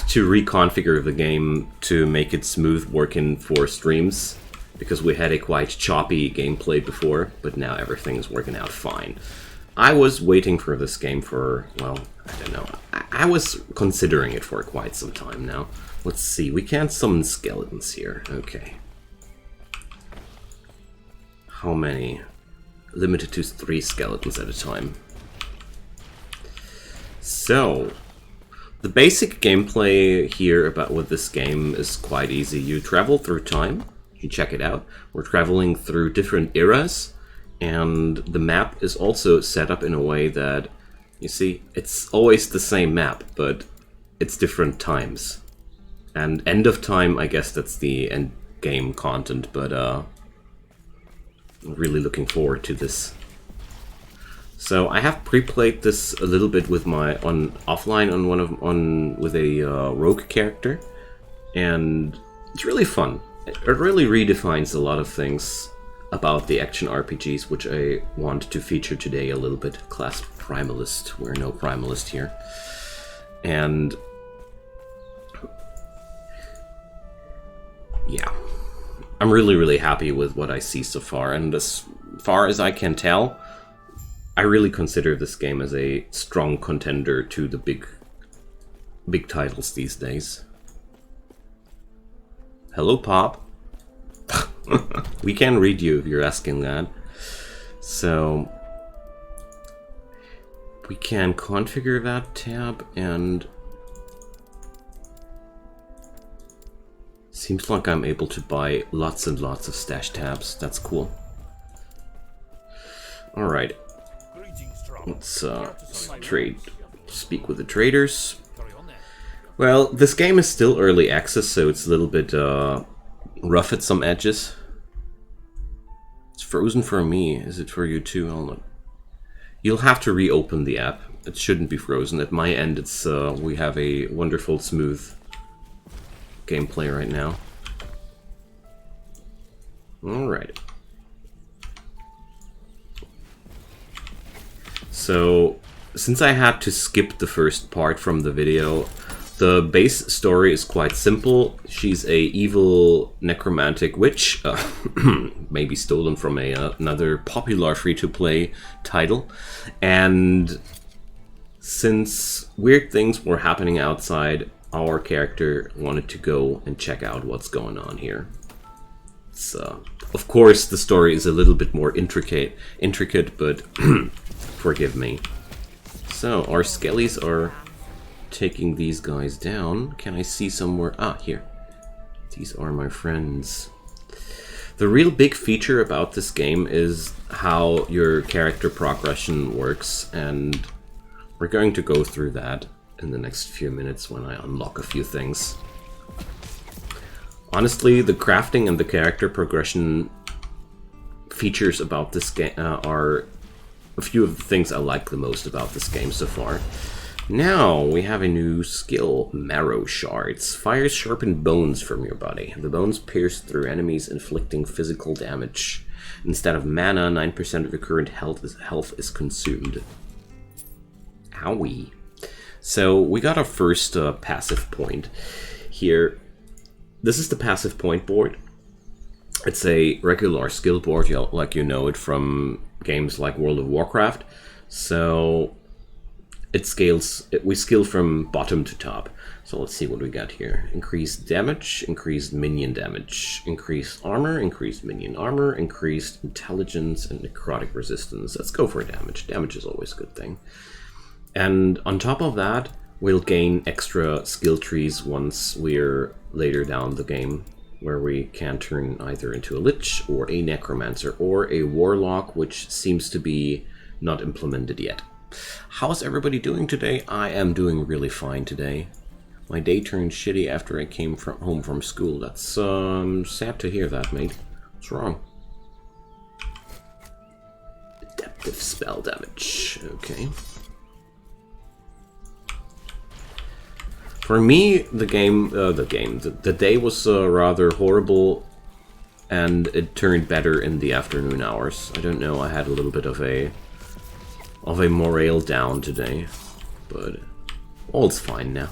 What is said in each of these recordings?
to reconfigure the game to make it smooth working for streams, because we had a quite choppy gameplay before, but now everything is working out fine. I was waiting for this game for, well, I don't know. I was considering it for quite some time now. Let's see, we can't summon skeletons here. Okay. How many? Limited to 3 skeletons at a time. So, the basic gameplay here about with this game is quite easy. You travel through time, you check it out. We're traveling through different eras, and the map is also set up in a way that, you see, it's always the same map, but it's different times. And end of time, I guess that's the end game content, but I'm really looking forward to this. So I have pre-played this a little bit with my offline with a rogue character, and it's really fun. It really redefines a lot of things about the action RPGs, which I want to feature today a little bit. Class Primalist, we're no Primalist here, and yeah, I'm really happy with what I see so far, and as far as I can tell, I really consider this game as a strong contender to the big titles these days. Hello, Pop. We can read you if you're asking that. So we can configure that tab, and seems like I'm able to buy lots and lots of stash tabs. That's cool. All right. Let's speak with the traders. Well, this game is still early access, so it's a little bit rough at some edges. It's frozen for me. Is it for you too? Hold on. You'll have to reopen the app. It shouldn't be frozen. At my end, it's we have a wonderful, smooth gameplay right now. All right. So, since I had to skip the first part from the video, the base story is quite simple. She's a evil necromantic witch, maybe stolen from another popular free-to-play title. And since weird things were happening outside, our character wanted to go and check out what's going on here. So, of course, the story is a little bit more intricate, but forgive me. So, our skellies are taking these guys down. Can I see somewhere? Ah, here. These are my friends. The real big feature about this game is how your character progression works, and we're going to go through that in the next few minutes when I unlock a few things. Honestly, the crafting and the character progression features about this game are a few of the things I like the most about this game so far. Now, we have a new skill, Marrow Shards. Fires sharpened bones from your body. The bones pierce through enemies, inflicting physical damage. Instead of mana, 9% of your current health is consumed. Owie. So, we got our first passive point here. This is the passive point board. It's a regular skill board, like you know it from games like World of Warcraft. So it scales, we scale from bottom to top. So let's see what we got here. Increased damage, increased minion damage, increased armor, increased minion armor, increased intelligence, and necrotic resistance. Let's go for damage. Damage is always a good thing. And on top of that, we'll gain extra skill trees once we're later down the game, where we can turn either into a lich or a necromancer or a warlock, which seems to be not implemented yet. How's everybody doing today? I am doing really fine today. My day turned shitty after I came home from school. That's sad to hear that, mate. What's wrong? Adaptive spell damage. Okay. For me, the day was rather horrible, and it turned better in the afternoon hours. I don't know, I had a little bit of a morale down today, but all's fine now.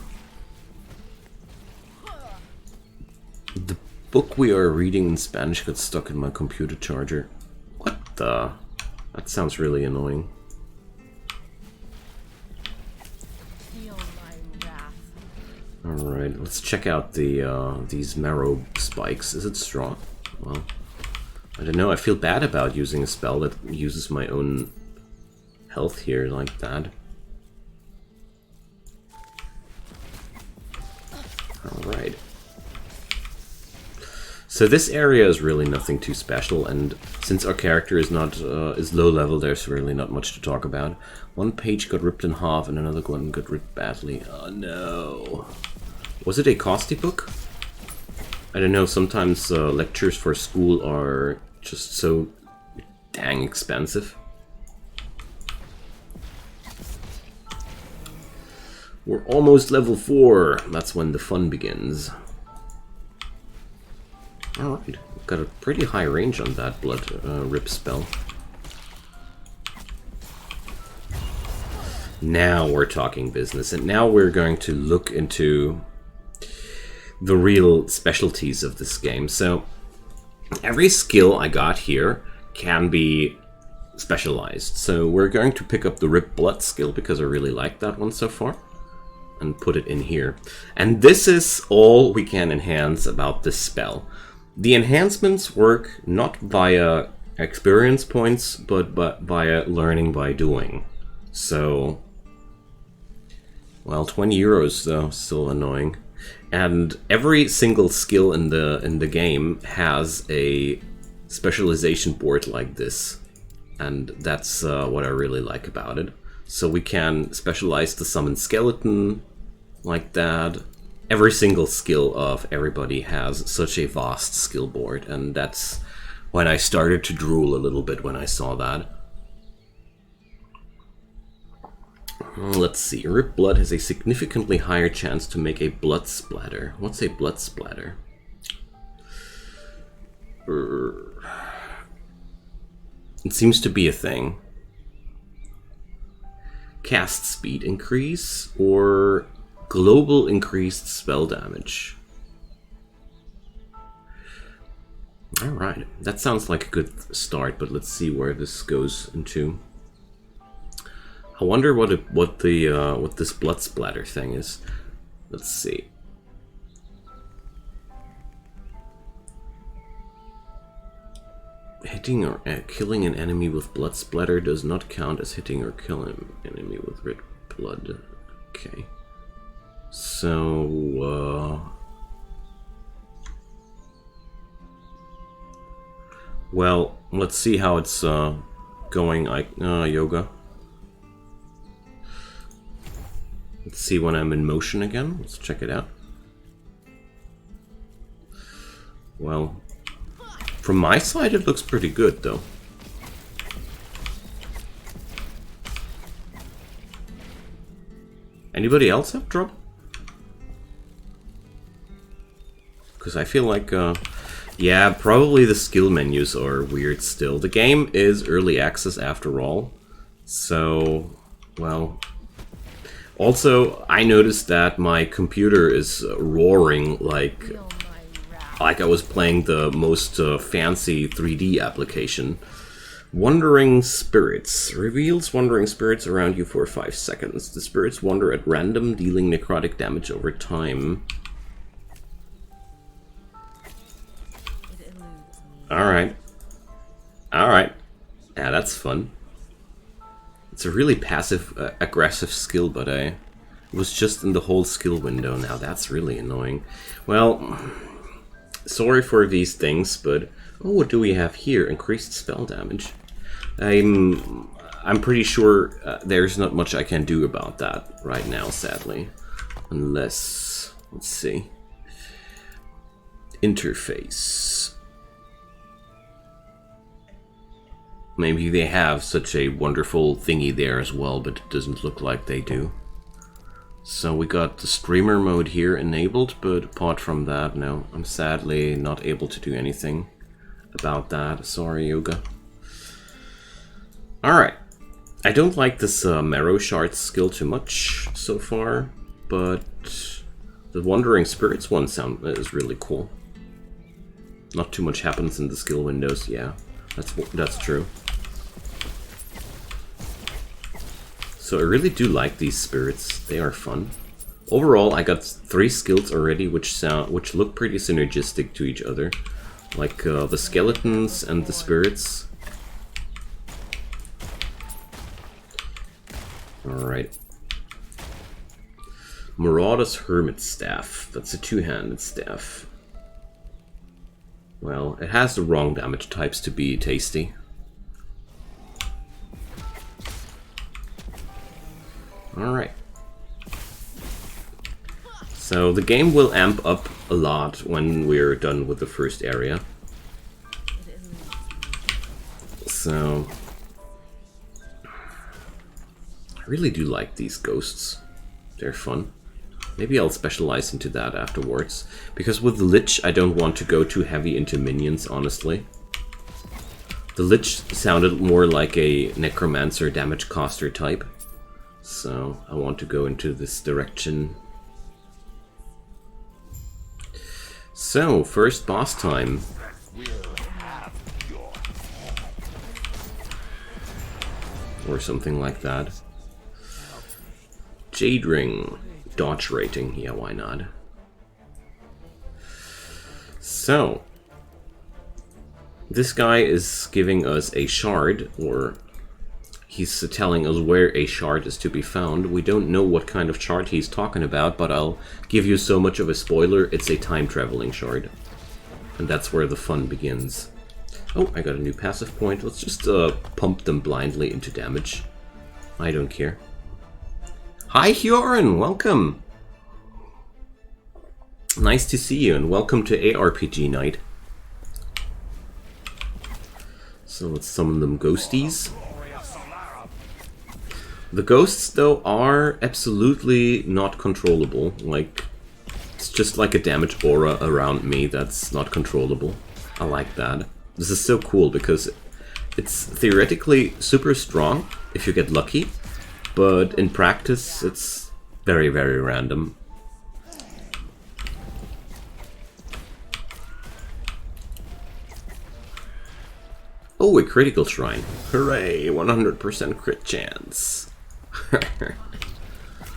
book we are reading in Spanish got stuck in my computer charger. What the? That sounds really annoying. Alright, let's check out the these marrow spikes. Is it strong? Well, I don't know. I feel bad about using a spell that uses my own health here like that. Alright. So this area is really nothing too special, and since our character is not is low level, there's really not much to talk about. One page got ripped in half and another one got ripped badly. Oh no. Was it a costly book? I don't know, sometimes lectures for school are just so dang expensive. We're almost level 4. That's when the fun begins. Alright, we've got a pretty high range on that blood rip spell. Now we're talking business, and now we're going to look into the real specialties of this game. So every skill I got here can be specialized. So we're going to pick up the Rip Blood skill because I really like that one so far, and put it in here. And this is all we can enhance about this spell. The enhancements work not via experience points, but via learning by doing. So, well, 20 euros though, still annoying. And every single skill in the game has a specialization board like this, and that's what I really like about it. So we can specialize the summon skeleton like that. Every single skill of everybody has such a vast skill board, and that's when I started to drool a little bit when I saw that. Let's see. Rip Blood has a significantly higher chance to make a blood splatter. What's a blood splatter? It seems to be a thing. Cast speed increase or global increased spell damage. Alright, that sounds like a good start, but let's see where this goes into. I wonder what this blood splatter thing is. Let's see. Hitting or killing an enemy with blood splatter does not count as hitting or killing an enemy with red blood. Okay. So, well, let's see how it's going. Yoga. Let's see when I'm in motion again. Let's check it out. Well, from my side it looks pretty good though. Anybody else have trouble? Because I feel like, yeah, probably the skill menus are weird still. The game is early access after all, so, well... Also, I noticed that my computer is roaring like I was playing the most fancy 3D application. Wandering Spirits. Reveals wandering spirits around you for 5 seconds. The spirits wander at random, dealing necrotic damage over time. Alright. Alright. Yeah, that's fun. It's a really passive-aggressive skill, but it was just in the whole skill window now. That's really annoying. Well, sorry for these things, but... Oh, what do we have here? Increased spell damage. I'm pretty sure there's not much I can do about that right now, sadly. Unless... Let's see. Interface. Maybe they have such a wonderful thingy there as well, but it doesn't look like they do. So we got the streamer mode here enabled, but apart from that, no. I'm sadly not able to do anything about that. Sorry, Yoga. Alright. I don't like this Marrow Shard skill too much so far, but the Wandering Spirits one is really cool. Not too much happens in the skill windows. Yeah, that's true. So I really do like these spirits. They are fun. Overall, I got 3 skills already, which look pretty synergistic to each other, like the skeletons and the spirits. All right. Marauder's Hermit Staff. That's a 2-handed staff. Well, it has the wrong damage types to be tasty. Alright. So the game will amp up a lot when we're done with the first area. So I really do like these ghosts. They're fun. Maybe I'll specialize into that afterwards. Because with the Lich, I don't want to go too heavy into minions, honestly. The Lich sounded more like a Necromancer damage caster type. So I want to go into this direction. So, first boss time. Or something like that. Jade Ring. Dodge rating. Yeah, why not? So, this guy is giving us a shard, or he's telling us where a shard is to be found. We don't know what kind of shard he's talking about, but I'll give you so much of a spoiler. It's a time-traveling shard. And that's where the fun begins. Oh, I got a new passive point. Let's just pump them blindly into damage. I don't care. Hi, Hyorin! Welcome! Nice to see you, and welcome to ARPG night. So let's summon them ghosties. The ghosts, though, are absolutely not controllable. Like, it's just like a damage aura around me that's not controllable. I like that. This is so cool because it's theoretically super strong if you get lucky, but in practice it's very, very random. Oh, a critical shrine. Hooray, 100% crit chance.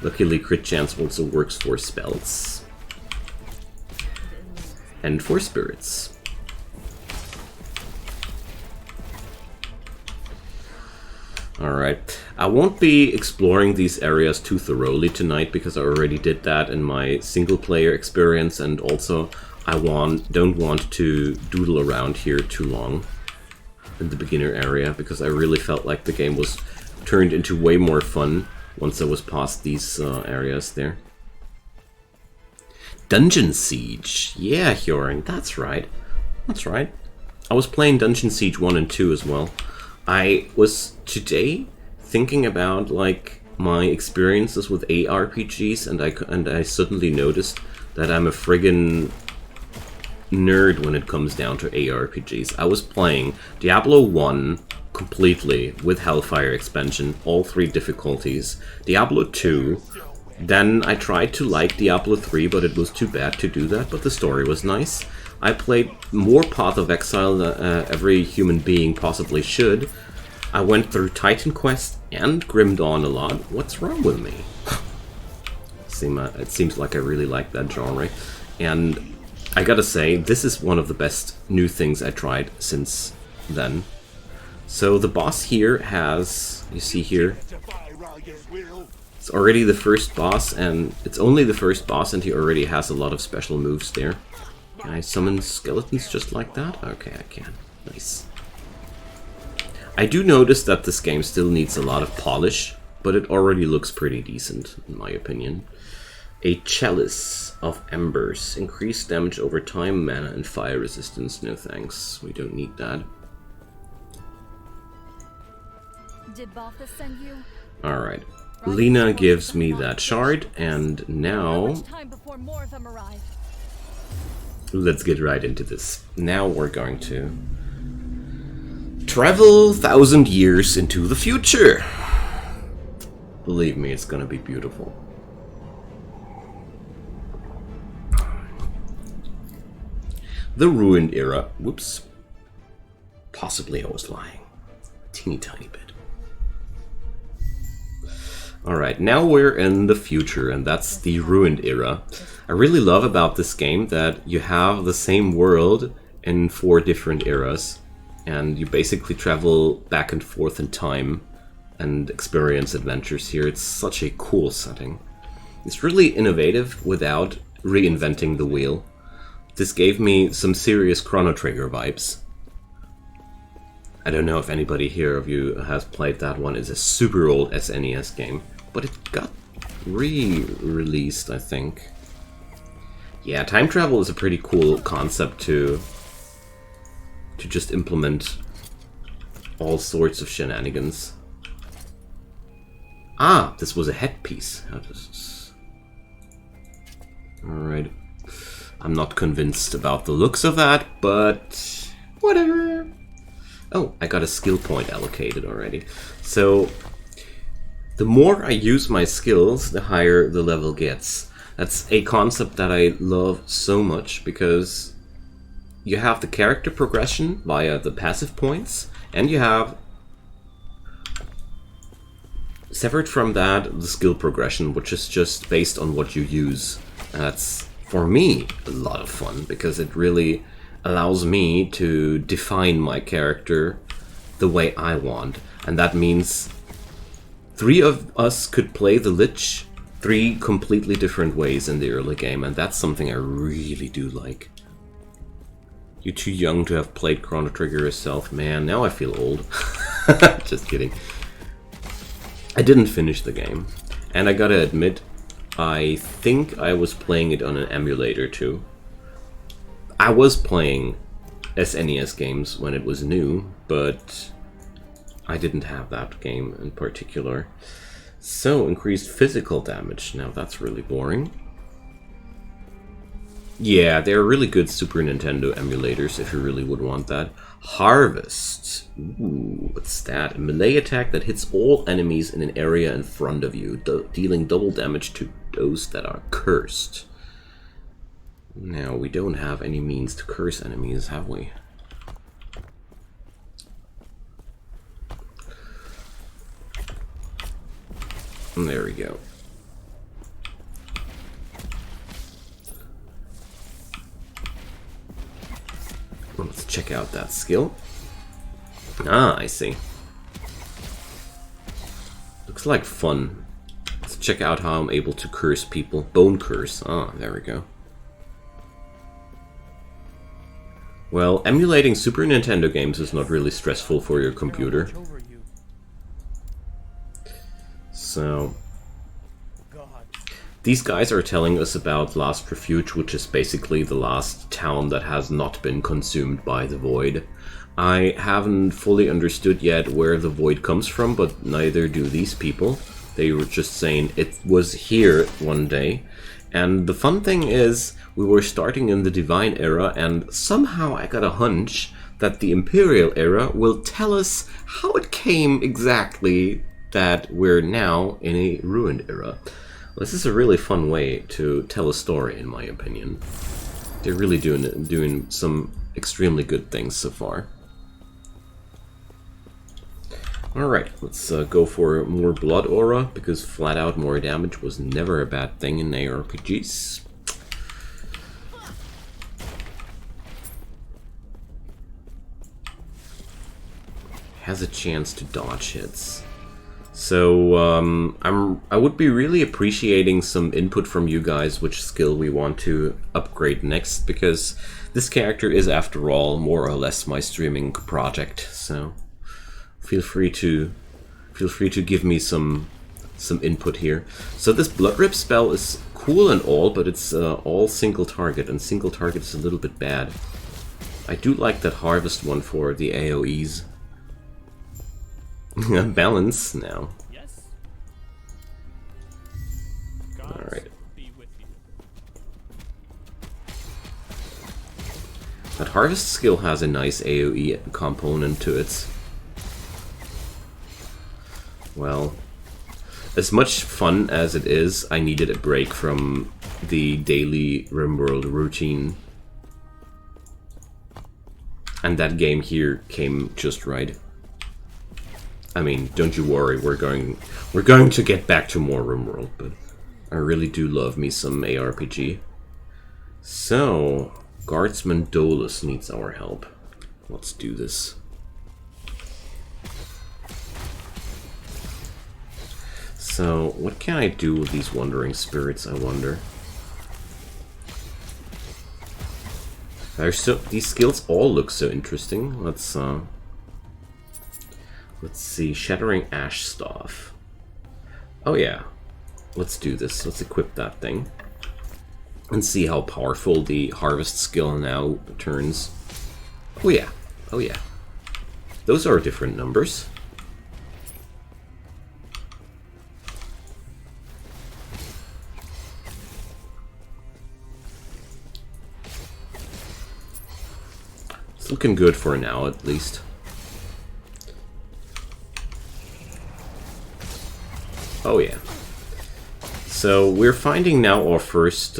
Luckily, crit chance also works for spells. And for spirits. Alright, I won't be exploring these areas too thoroughly tonight because I already did that in my single player experience, and also I don't want to doodle around here too long in the beginner area because I really felt like the game was turned into way more fun once I was past these areas there. Dungeon Siege! Yeah, Hyorin, that's right. That's right. I was playing Dungeon Siege 1 and 2 as well. I was today thinking about like my experiences with ARPGs, and I suddenly noticed that I'm a friggin' nerd when it comes down to ARPGs. I was playing Diablo 1 completely with Hellfire expansion, all 3 difficulties. Diablo 2, then I tried to like Diablo 3, but it was too bad to do that, but the story was nice. I played more Path of Exile than every human being possibly should. I went through Titan Quest and Grim Dawn a lot. What's wrong with me? It seems like I really like that genre. And I gotta say, this is one of the best new things I tried since then. So the boss here has, you see here, it's already the first boss, and it's only the first boss, and he already has a lot of special moves there. Can I summon skeletons just like that? Okay, I can. Nice. I do notice that this game still needs a lot of polish, but it already looks pretty decent, in my opinion. A Chalice of Embers. Increased damage over time, mana, and fire resistance. No thanks. We don't need that. Did Balthus send you? Alright. Lena gives me that shard, and now let's get right into this. Now we're going to travel 1,000 years into the future. Believe me, it's gonna be beautiful. The Ruined Era. Whoops. Possibly I was lying. A teeny tiny bit. Alright, now we're in the future, and that's the Ruined Era. I really love about this game that you have the same world in 4 different eras, and you basically travel back and forth in time and experience adventures here. It's such a cool setting. It's really innovative without reinventing the wheel. This gave me some serious Chrono Trigger vibes. I don't know if anybody here of you has played that one. It's a super old SNES game, but it got re-released, I think. Yeah, time travel is a pretty cool concept to just implement all sorts of shenanigans. Ah, this was a headpiece. Alright. I'm not convinced about the looks of that, but whatever. Oh, I got a skill point allocated already. So, the more I use my skills, the higher the level gets. That's a concept that I love so much, because you have the character progression via the passive points, and you have, separate from that, the skill progression, which is just based on what you use. And that's, for me, a lot of fun, because it really allows me to define my character the way I want. And that means 3 of us could play the Lich 3 completely different ways in the early game, and that's something I really do like. You're too young to have played Chrono Trigger yourself. Man, now I feel old. Just kidding. I didn't finish the game, and I gotta admit, I think I was playing it on an emulator too. I was playing SNES games when it was new, but I didn't have that game in particular. So, increased physical damage. Now that's really boring. Yeah, they're really good Super Nintendo emulators if you really would want that. Harvest. Ooh, what's that? A melee attack that hits all enemies in an area in front of you, dealing double damage to those that are cursed. Now, we don't have any means to curse enemies, have we? And there we go. Well, let's check out that skill. Ah, I see. Looks like fun. Let's check out how I'm able to curse people. Bone curse. Ah, there we go. Well, emulating Super Nintendo games is not really stressful for your computer. So, these guys are telling us about Last Refuge, which is basically the last town that has not been consumed by the Void. I haven't fully understood yet where the Void comes from, but neither do these people. They were just saying it was here one day. And the fun thing is, we were starting in the Divine Era, and somehow I got a hunch that the Imperial Era will tell us how it came exactly that we're now in a Ruined Era. This is a really fun way to tell a story, in my opinion. They're really doing some extremely good things so far. Alright, let's go for more Blood Aura, because flat out more damage was never a bad thing in ARPGs. Has a chance to dodge hits. So, I would be really appreciating some input from you guys which skill we want to upgrade next, because this character is, after all, more or less my streaming project, so feel free to give me some input here. So this Blood Rip spell is cool and all, but it's all single target, and single target is a little bit bad. I do like that Harvest one for the AoEs. Balance now. Yes. Alright. Be with you. That Harvest skill has a nice AoE component to it. Well, as much fun as it is, I needed a break from the daily RimWorld routine. And that game here came just right. I mean, don't you worry, we're going to get back to more RimWorld, but I really do love me some ARPG. So, Guardsman Dolus needs our help. Let's do this. So, what can I do with these wandering spirits, I wonder? These skills all look so interesting. Let's see, Shattering Ash Staff. Oh yeah, let's do this. Let's equip that thing. And see how powerful the Harvest skill now turns. Oh yeah, oh yeah. Those are different numbers. It's looking good for now, at least. Oh yeah. So we're finding now our first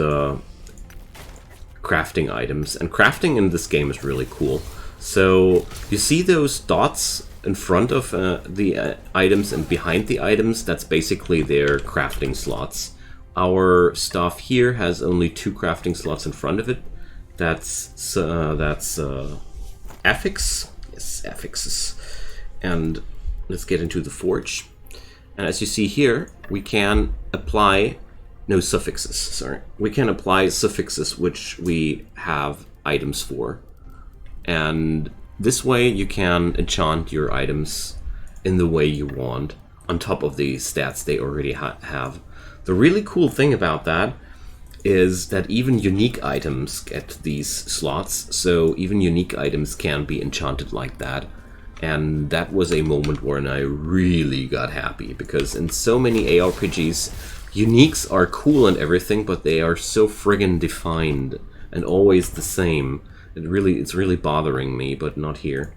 crafting items, and crafting in this game is really cool. So you see those dots in front of the items and behind the items? That's basically their crafting slots. Our stuff here has only 2 crafting slots in front of it. That's affix. Yes, affixes. And let's get into the forge. And as you see here, we can apply, no suffixes, sorry. We can apply suffixes which we have items for. And this way you can enchant your items in the way you want, on top of the stats they already have. The really cool thing about that is that even unique items get these slots, so even unique items can be enchanted like that. And that was a moment when I really got happy, because in so many ARPGs, uniques are cool and everything, but they are so friggin' defined and always the same. It's really bothering me, but not here.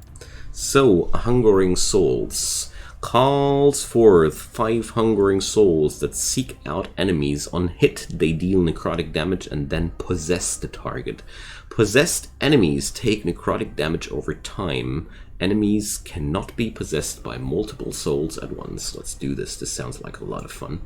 So, Hungering Souls calls forth 5 hungering souls that seek out enemies. On hit, they deal necrotic damage and then possess the target. Possessed enemies take necrotic damage over time. Enemies cannot be possessed by multiple souls at once. Let's do this. This sounds like a lot of fun.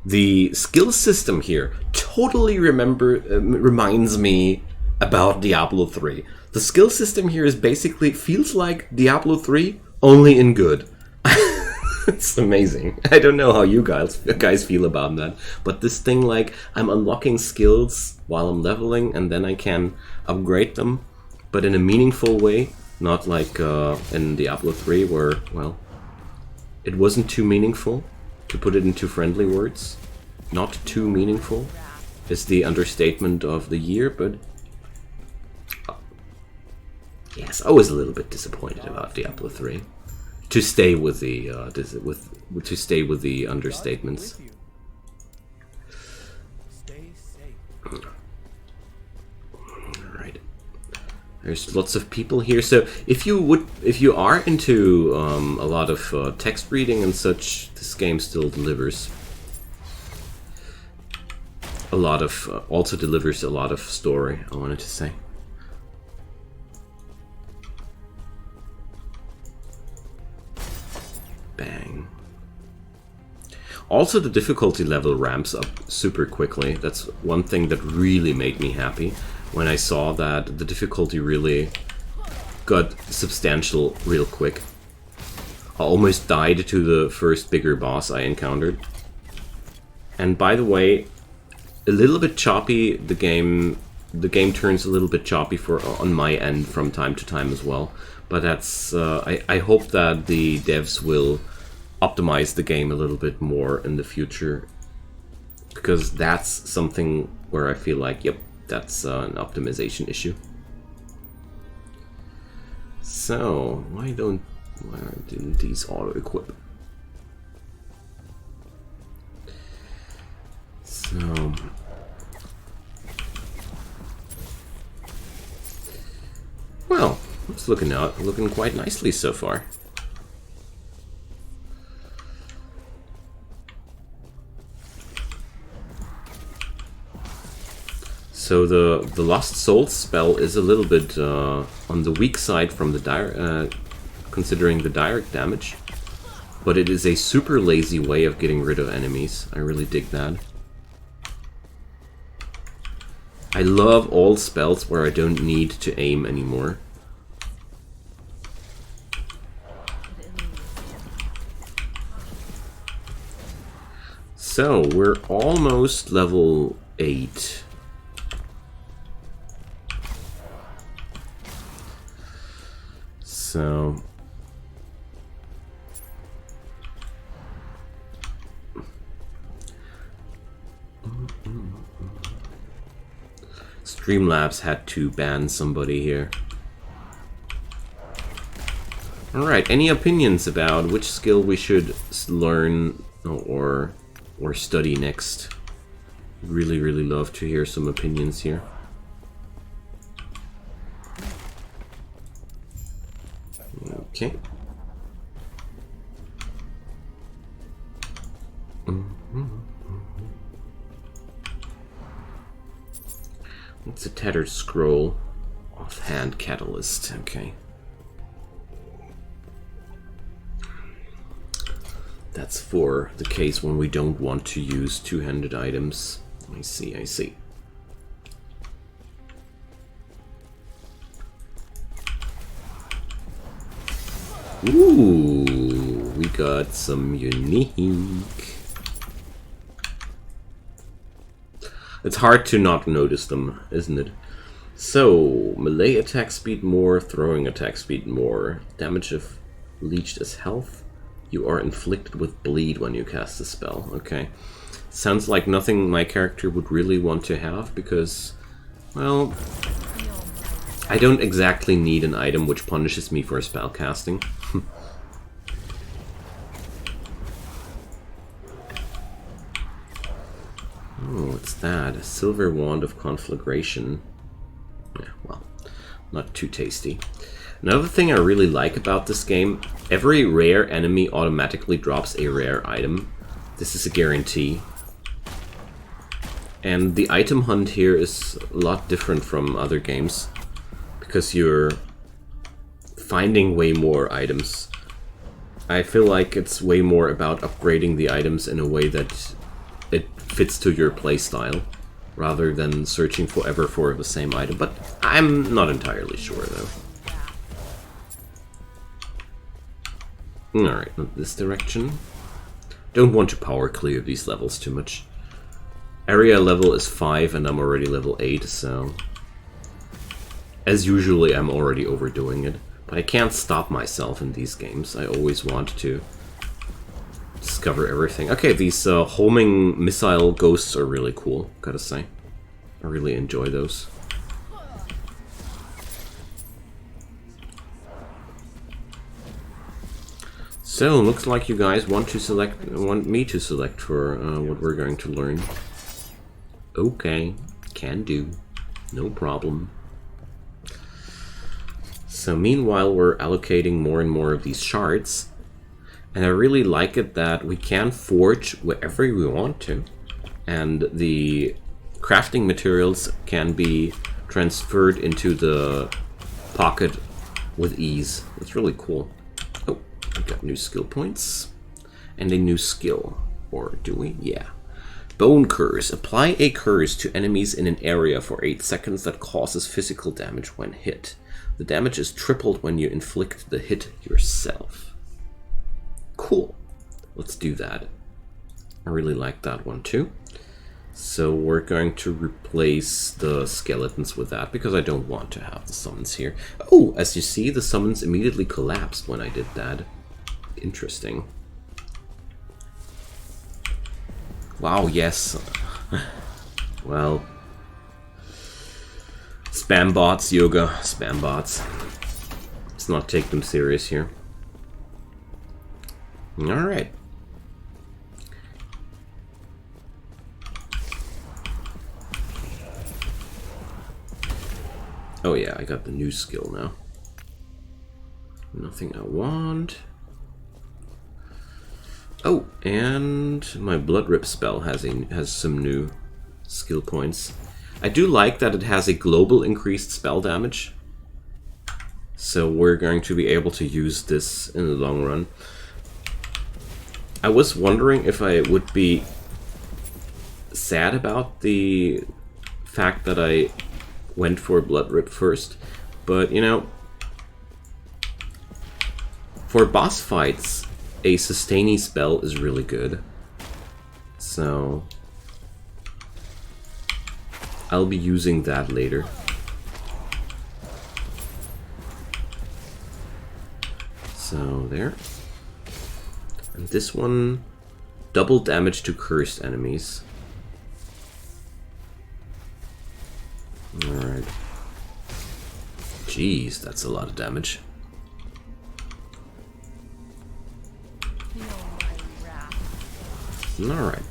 The skill system here totally reminds me about Diablo 3. The skill system here is basically feels like Diablo 3, only in good. It's amazing. I don't know how you guys feel about that, but this thing, like, I'm unlocking skills while I'm leveling, and then I can upgrade them, but in a meaningful way, not like in Diablo 3, where, well, it wasn't too meaningful, to put it into friendly words. Not too meaningful is the understatement of the year, but yes, I was a little bit disappointed about Diablo 3. To stay with the understatements. Alright. There's lots of people here. So if you are into a lot of text reading and such, this game still delivers. A lot of also delivers a lot of story, I wanted to say. Bang. Also, the difficulty level ramps up super quickly. That's one thing that really made me happy when I saw that the difficulty really got substantial real quick. I almost died to the first bigger boss I encountered. And by the way, a little bit choppy, the game turns a little bit choppy on my end from time to time as well. But that's I hope that the devs will optimize the game a little bit more in the future, because that's something where I feel like, yep, that's an optimization issue. So why didn't these auto equip? So well, it's looking quite nicely so far. So the Lost Souls spell is a little bit on the weak side from the considering the direct damage, but it is a super lazy way of getting rid of enemies. I really dig that. I love all spells where I don't need to aim anymore. So, we're almost level 8. So... Streamlabs had to ban somebody here. Alright, any opinions about which skill we should learn or study next? Really love to hear some opinions here. Okay. It's a tattered scroll. Offhand catalyst. Okay. That's for the case when we don't want to use two-handed items. I see, I see. Ooh, we got some unique. It's hard to not notice them, isn't it? So, melee attack speed more, throwing attack speed more. Damage if leeched as health. You are inflicted with bleed when you cast a spell. Okay. Sounds like nothing my character would really want to have because, well, I don't exactly need an item which punishes me for spell casting. Oh, what's that? A silver wand of conflagration. Yeah, well, not too tasty. Another thing I really like about this game, every rare enemy automatically drops a rare item. This is a guarantee. And the item hunt here is a lot different from other games, because you're finding way more items. I feel like it's way more about upgrading the items in a way that it fits to your playstyle, rather than searching forever for the same item, but I'm not entirely sure though. Alright, not this direction. Don't want to power clear these levels too much. Area level is 5 and I'm already level 8, so... As usually, I'm already overdoing it. But I can't stop myself in these games. I always want to discover everything. Okay, these homing missile ghosts are really cool, gotta say. I really enjoy those. So, looks like you guys want me to select for what we're going to learn. Okay, can do. No problem. So meanwhile, we're allocating more and more of these shards. And I really like it that we can forge wherever we want to. And the crafting materials can be transferred into the pocket with ease. It's really cool. Oh, we got new skill points. And a new skill. Or do we? Yeah. Bone Curse. Apply a curse to enemies in an area for 8 seconds that causes physical damage when hit. The damage is tripled when you inflict the hit yourself. Cool. Let's do that. I really like that one too. So we're going to replace the skeletons with that because I don't want to have the summons here. Oh, as you see, the summons immediately collapsed when I did that. Interesting. Wow, yes. Well... Spam bots, yoga, spam bots. Let's not take them serious here. Alright. Oh yeah, I got the new skill now. Nothing I want. Oh, and my blood rip spell has some new skill points. I do like that it has a global increased spell damage. So we're going to be able to use this in the long run. I was wondering if I would be sad about the fact that I went for Blood Rip first, but you know, for boss fights, a sustaining spell is really good. So I'll be using that later. So there. And this one, double damage to cursed enemies. Alright. Jeez, that's a lot of damage. Alright.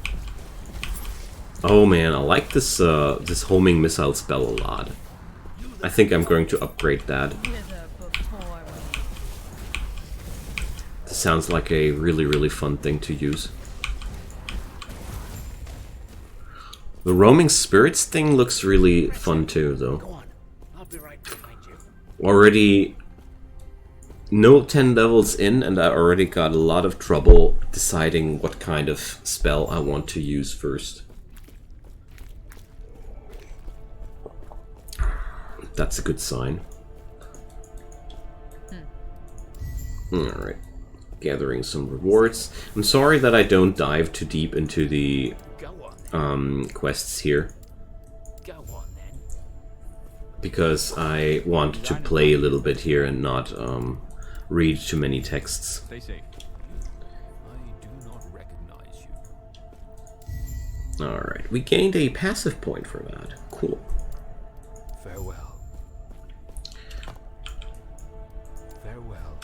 Oh man, I like this this homing missile spell a lot. I think I'm going to upgrade that. This sounds like a really fun thing to use. The roaming spirits thing looks really fun too, though. Already no 10 levels in, and I already got a lot of trouble deciding what kind of spell I want to use first. That's a good sign. Alright. Gathering some rewards. I'm sorry that I don't dive too deep into the quests here. Because I want to play a little bit here and not read too many texts. Stay safe. I do not recognize you. Alright, we gained a passive point for that. Cool. Farewell. Farewell.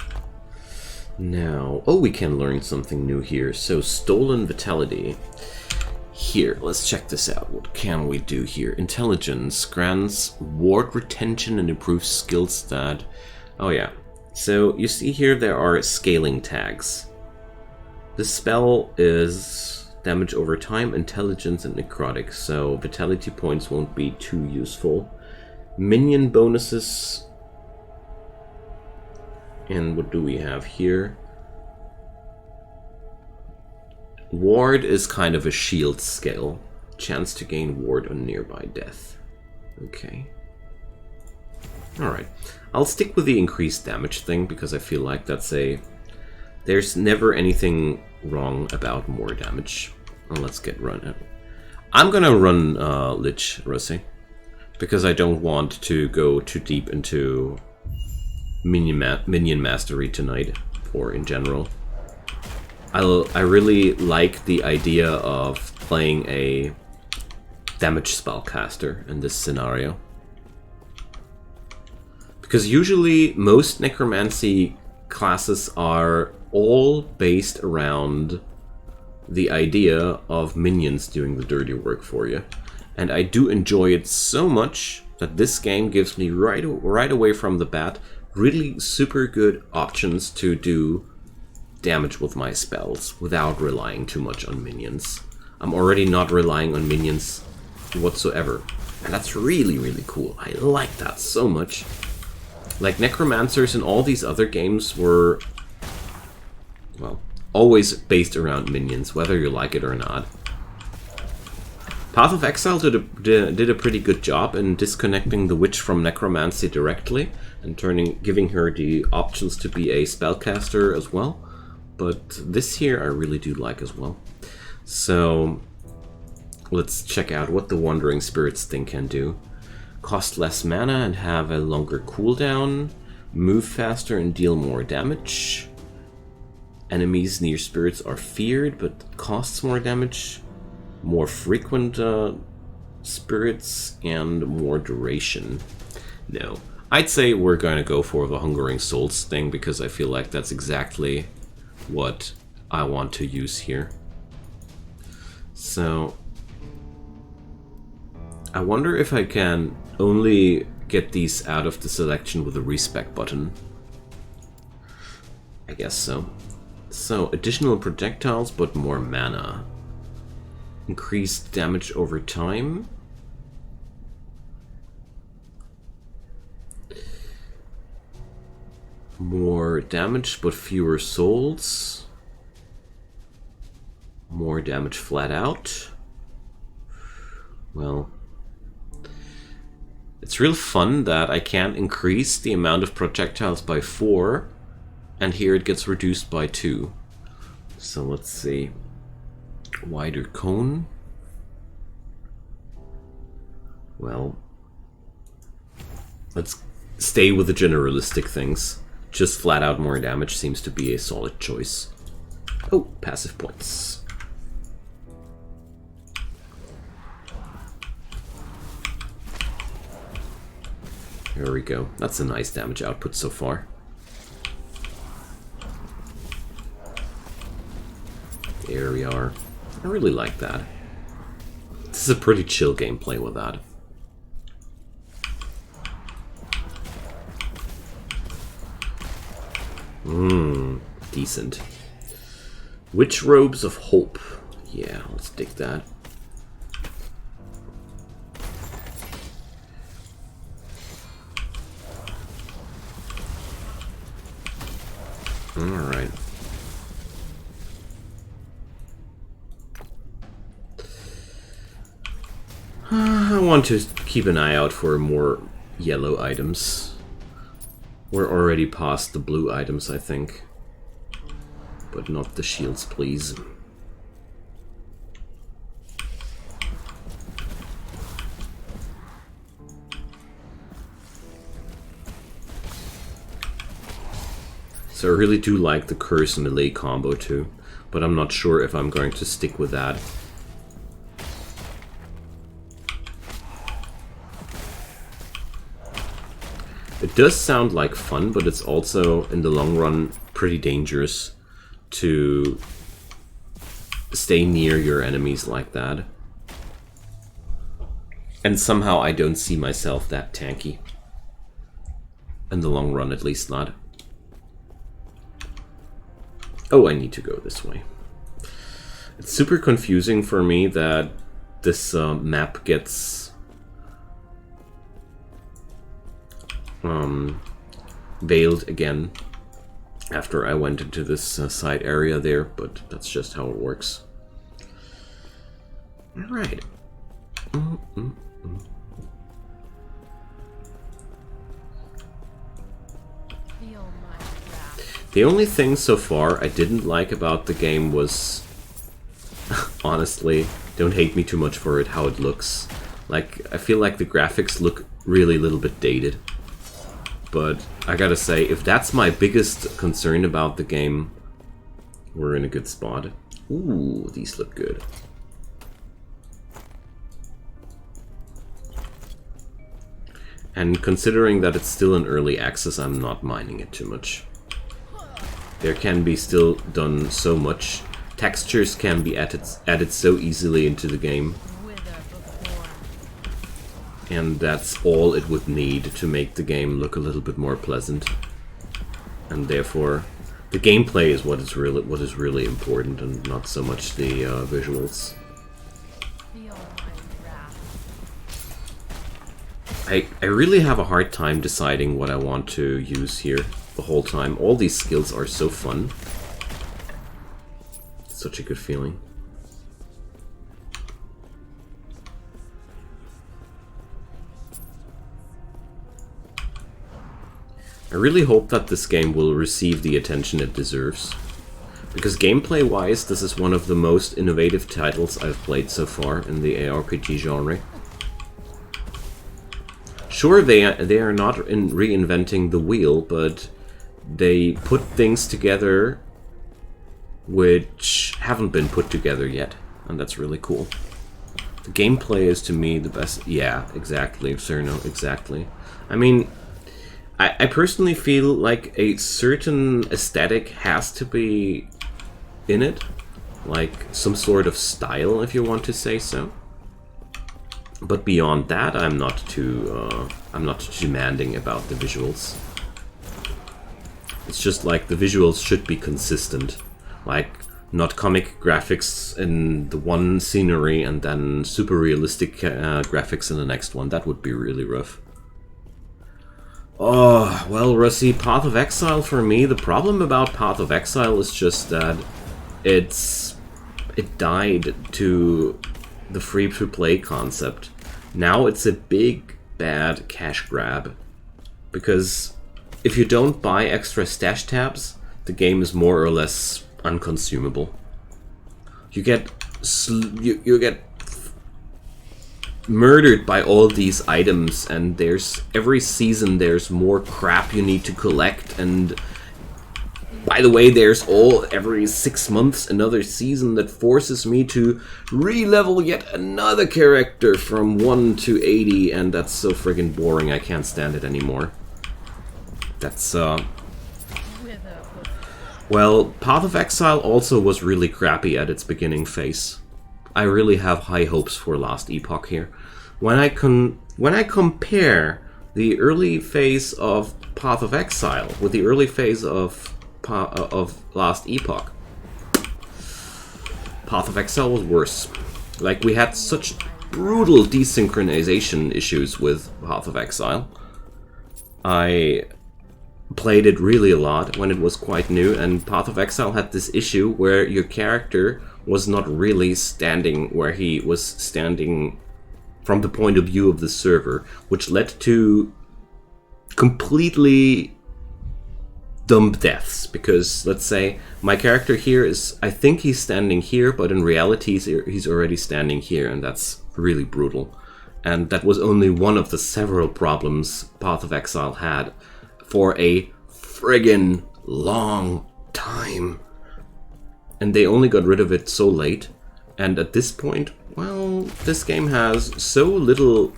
Now, oh, we can learn something new here. So, stolen vitality. Here, let's check this out. What can we do here? Intelligence grants ward retention and improves skill stat. Oh yeah. So you see here there are scaling tags. This spell is damage over time, intelligence, and necrotic. So vitality points won't be too useful. Minion bonuses. And what do we have here? Ward is kind of a shield skill. Chance to gain ward on nearby death. Okay. Alright. I'll stick with the increased damage thing because I feel like that's a... There's never anything wrong about more damage. Well, let's get run. I'm gonna run Lich Rossi because I don't want to go too deep into minion mastery tonight, or in general. I really like the idea of playing a damage spellcaster in this scenario. Because usually most necromancy classes are all based around the idea of minions doing the dirty work for you. And I do enjoy it so much that this game gives me right away from the bat really super good options to do damage with my spells without relying too much on minions. I'm already not relying on minions whatsoever. And that's really cool. I like that so much. Like, necromancers in all these other games were, well, always based around minions, whether you like it or not. Path of Exile did a pretty good job in disconnecting the witch from necromancy directly and giving her the options to be a spellcaster as well. But this here I really do like as well. So let's check out what the Wandering Spirits thing can do. Cost less mana and have a longer cooldown. Move faster and deal more damage. Enemies near spirits are feared but costs more damage. More frequent spirits and more duration. No. I'd say we're going to go for the Hungering Souls thing because I feel like that's exactly what I want to use here. So I wonder if I can only get these out of the selection with a respec button. I guess so. So additional projectiles but more mana. Increased damage over time. More damage, but fewer souls. More damage flat out. Well, it's real fun that I can't increase the amount of projectiles by 4, and here it gets reduced by 2. So let's see. Wider cone. Well, let's stay with the generalistic things. Just flat out more damage seems to be a solid choice. Oh, passive points. There we go. That's a nice damage output so far. There we are. I really like that. This is a pretty chill gameplay with that. Decent. Witch Robes of Hope. Yeah, let's dig that. Alright. I want to keep an eye out for more yellow items. We're already past the blue items, I think. But not the shields, please. So I really do like the curse melee combo too, but I'm not sure if I'm going to stick with that. It does sound like fun, but it's also, in the long run, pretty dangerous to stay near your enemies like that. And somehow I don't see myself that tanky. In the long run, at least not. Oh, I need to go this way. It's super confusing for me that this map gets veiled again after I went into this side area there, but that's just how it works. Alright. The only thing so far I didn't like about the game was, honestly, don't hate me too much for it, how it looks. Like, I feel like the graphics look really a little bit dated. But I gotta say, if that's my biggest concern about the game, we're in a good spot. Ooh, these look good. And considering that it's still in early access, I'm not minding it too much. There can be still done so much. Textures can be added so easily into the game. And that's all it would need to make the game look a little bit more pleasant. And therefore, the gameplay is what is really important, and not so much the visuals. I really have a hard time deciding what I want to use here the whole time. All these skills are so fun. Such a good feeling. I really hope that this game will receive the attention it deserves. Because gameplay-wise, this is one of the most innovative titles I've played so far in the ARPG genre. Sure, they are not reinventing the wheel, but they put things together which haven't been put together yet, and that's really cool. The gameplay is, to me, the best. Yeah, exactly, Cerno, exactly. I mean, I personally feel like a certain aesthetic has to be in it, like some sort of style, if you want to say so. But beyond that, I'm not too demanding about the visuals. It's just like the visuals should be consistent, like not comic graphics in the one scenery and then super realistic graphics in the next one. That would be really rough. Oh, well, Rusty, Path of Exile for me, the problem about Path of Exile is just that it died to the free-to-play concept. Now it's a big, bad cash grab. Because if you don't buy extra stash tabs, the game is more or less unconsumable. You get murdered by all these items, and there's every season there's more crap you need to collect, and by the way, there's every 6 months another season that forces me to re-level yet another character from 1 to 80, and that's so friggin' boring, I can't stand it anymore. That's well, Path of Exile also was really crappy at its beginning phase. I really have high hopes for Last Epoch here. When I compare the early phase of Path of Exile with the early phase of Last Epoch, Path of Exile was worse. Like, we had such brutal desynchronization issues with Path of Exile. I played it really a lot when it was quite new, and Path of Exile had this issue where your character was not really standing where he was standing from the point of view of the server, which led to completely dumb deaths. Because, let's say, my character here is, I think he's standing here, but in reality he's already standing here, and that's really brutal. And that was only one of the several problems Path of Exile had for a friggin' long time. And they only got rid of it so late. And at this point, well, this game has so little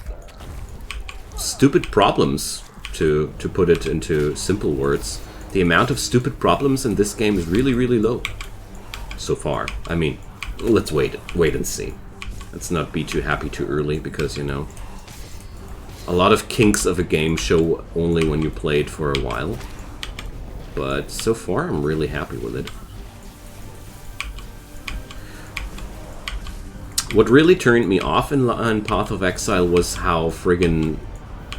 stupid problems, to put it into simple words. The amount of stupid problems in this game is really, really low. So far. I mean, let's wait and see. Let's not be too happy too early, because, you know, a lot of kinks of a game show only when you play it for a while. But so far, I'm really happy with it. What really turned me off in Path of Exile was how friggin'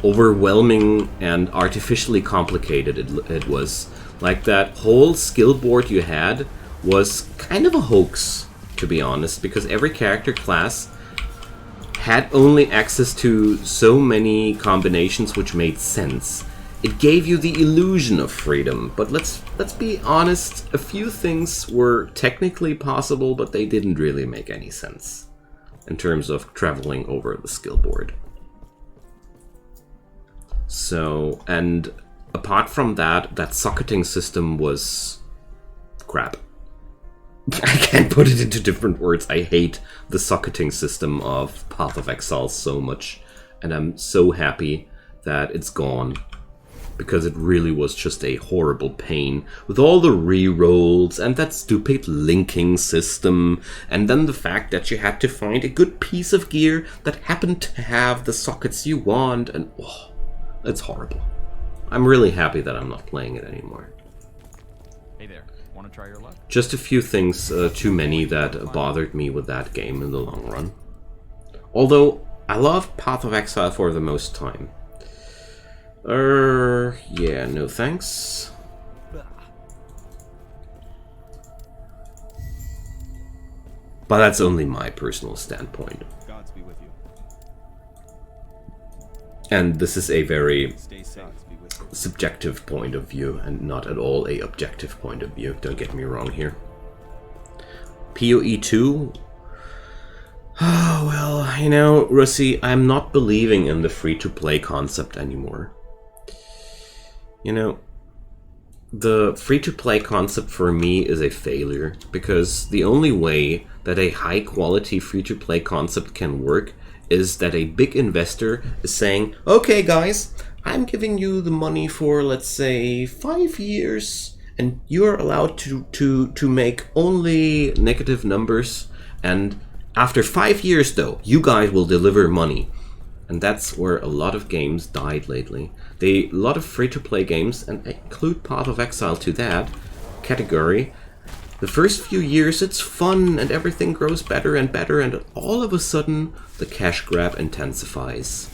overwhelming and artificially complicated it was. Like, that whole skill board you had was kind of a hoax, to be honest, because every character class had only access to so many combinations which made sense. It gave you the illusion of freedom, but let's be honest, a few things were technically possible, but they didn't really make any sense in terms of traveling over the skill board. So, and apart from that, that socketing system was crap. I can't put it into different words. I hate the socketing system of Path of Exile so much, and I'm so happy that it's gone, because it really was just a horrible pain, with all the re-rolls and that stupid linking system, and then the fact that you had to find a good piece of gear that happened to have the sockets you want, and oh, it's horrible. I'm really happy that I'm not playing it anymore. Hey there, want to try your luck? Just a few things, too many, that bothered me with that game in the long run. Although, I loved Path of Exile for the most time. Yeah, no thanks. But that's only my personal standpoint. Gods be with you. And this is a very Stay safe. Be with you. subjective point of view, and not at all a objective point of view. Don't get me wrong here. PoE 2? Oh, well, you know, Russi, I'm not believing in the free-to-play concept anymore. You know, the free-to-play concept for me is a failure, because the only way that a high-quality free-to-play concept can work is that a big investor is saying, okay guys, I'm giving you the money for, let's say, 5 years, and you're allowed to make only negative numbers, and after 5 years though, you guys will deliver money. And that's where a lot of games died lately. A lot of free-to-play games, and I include Path of Exile to that category, the first few years it's fun and everything grows better and better, and all of a sudden the cash grab intensifies.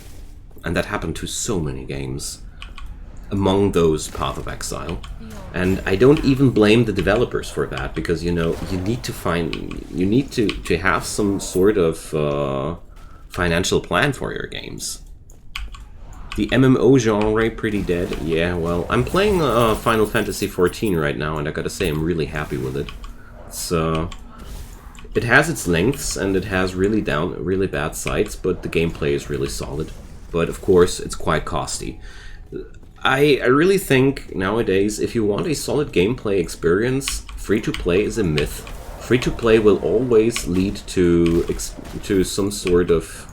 And that happened to so many games. among those Path of Exile. And I don't even blame the developers for that, because you know you need to have some sort of financial plan for your games. The MMO genre pretty dead. Yeah, well, I'm playing Final Fantasy XIV right now, and I gotta say I'm really happy with it. It's it has its lengths and it has really bad sides, but the gameplay is really solid. But of course, it's quite costly. I really think nowadays, if you want a solid gameplay experience, free-to-play is a myth. Free-to-play will always lead to some sort of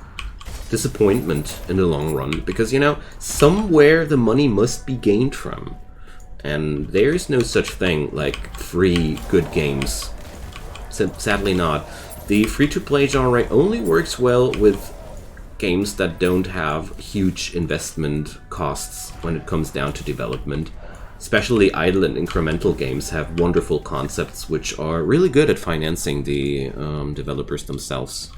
disappointment in the long run, because, you know, somewhere the money must be gained from. And there is no such thing like free good games. Sadly not. The free-to-play genre only works well with games that don't have huge investment costs when it comes down to development. Especially idle and incremental games have wonderful concepts which are really good at financing the developers themselves,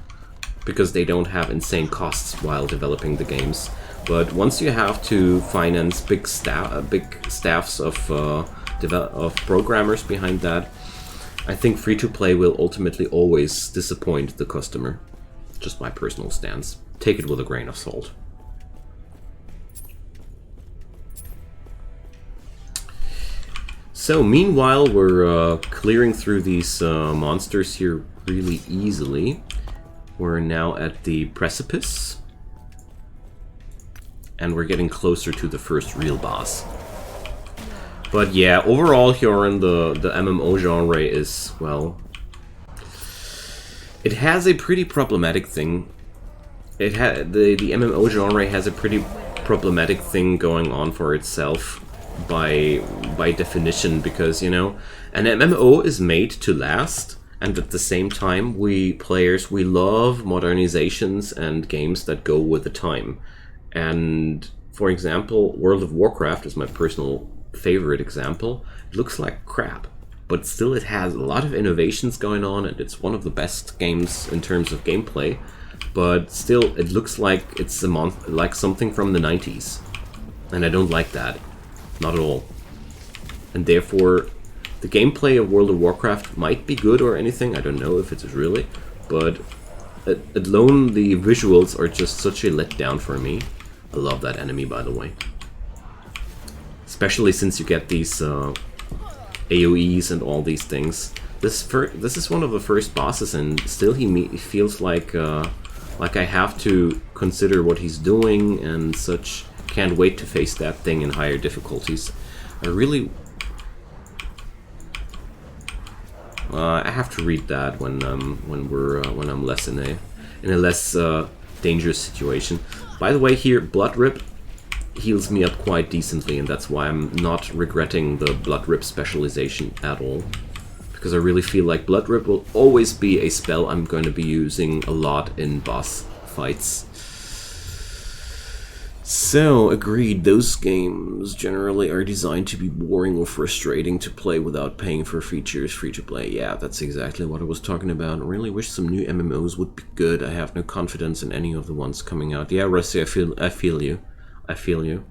because they don't have insane costs while developing the games. But once you have to finance big staffs of programmers behind that, I think free-to-play will ultimately always disappoint the customer. Just my personal stance. Take it with a grain of salt. So, meanwhile, we're clearing through these monsters here really easily. We're now at the precipice. And we're getting closer to the first real boss. But yeah, overall here in the MMO genre is, well, it has a pretty problematic thing. The MMO genre has a pretty problematic thing going on for itself by definition, because, you know, an MMO is made to last, and at the same time we players, we love modernizations and games that go with the time. And for example, World of Warcraft is my personal favorite example. It looks like crap, but still it has a lot of innovations going on, and it's one of the best games in terms of gameplay. But still, it looks like it's like something from the 90s, and I don't like that, not at all. And therefore, the gameplay of World of Warcraft might be good or anything, I don't know if it is really, but alone the visuals are just such a letdown for me. I love that enemy, by the way. Especially since you get these AoEs and all these things. This is one of the first bosses, and still he feels like I have to consider what he's doing and such. Can't wait to face that thing in higher difficulties. I really... I have to read that when I'm less in a less dangerous situation. By the way, here Blood Rip heals me up quite decently, and that's why I'm not regretting the Blood Rip specialization at all. Because I really feel like Blood Rip will always be a spell I'm going to be using a lot in boss fights. So, agreed, those games generally are designed to be boring or frustrating to play without paying for features free to play. Yeah, that's exactly what I was talking about. I really wish some new MMOs would be good. I have no confidence in any of the ones coming out. Yeah, Rusty, I feel you. I feel you.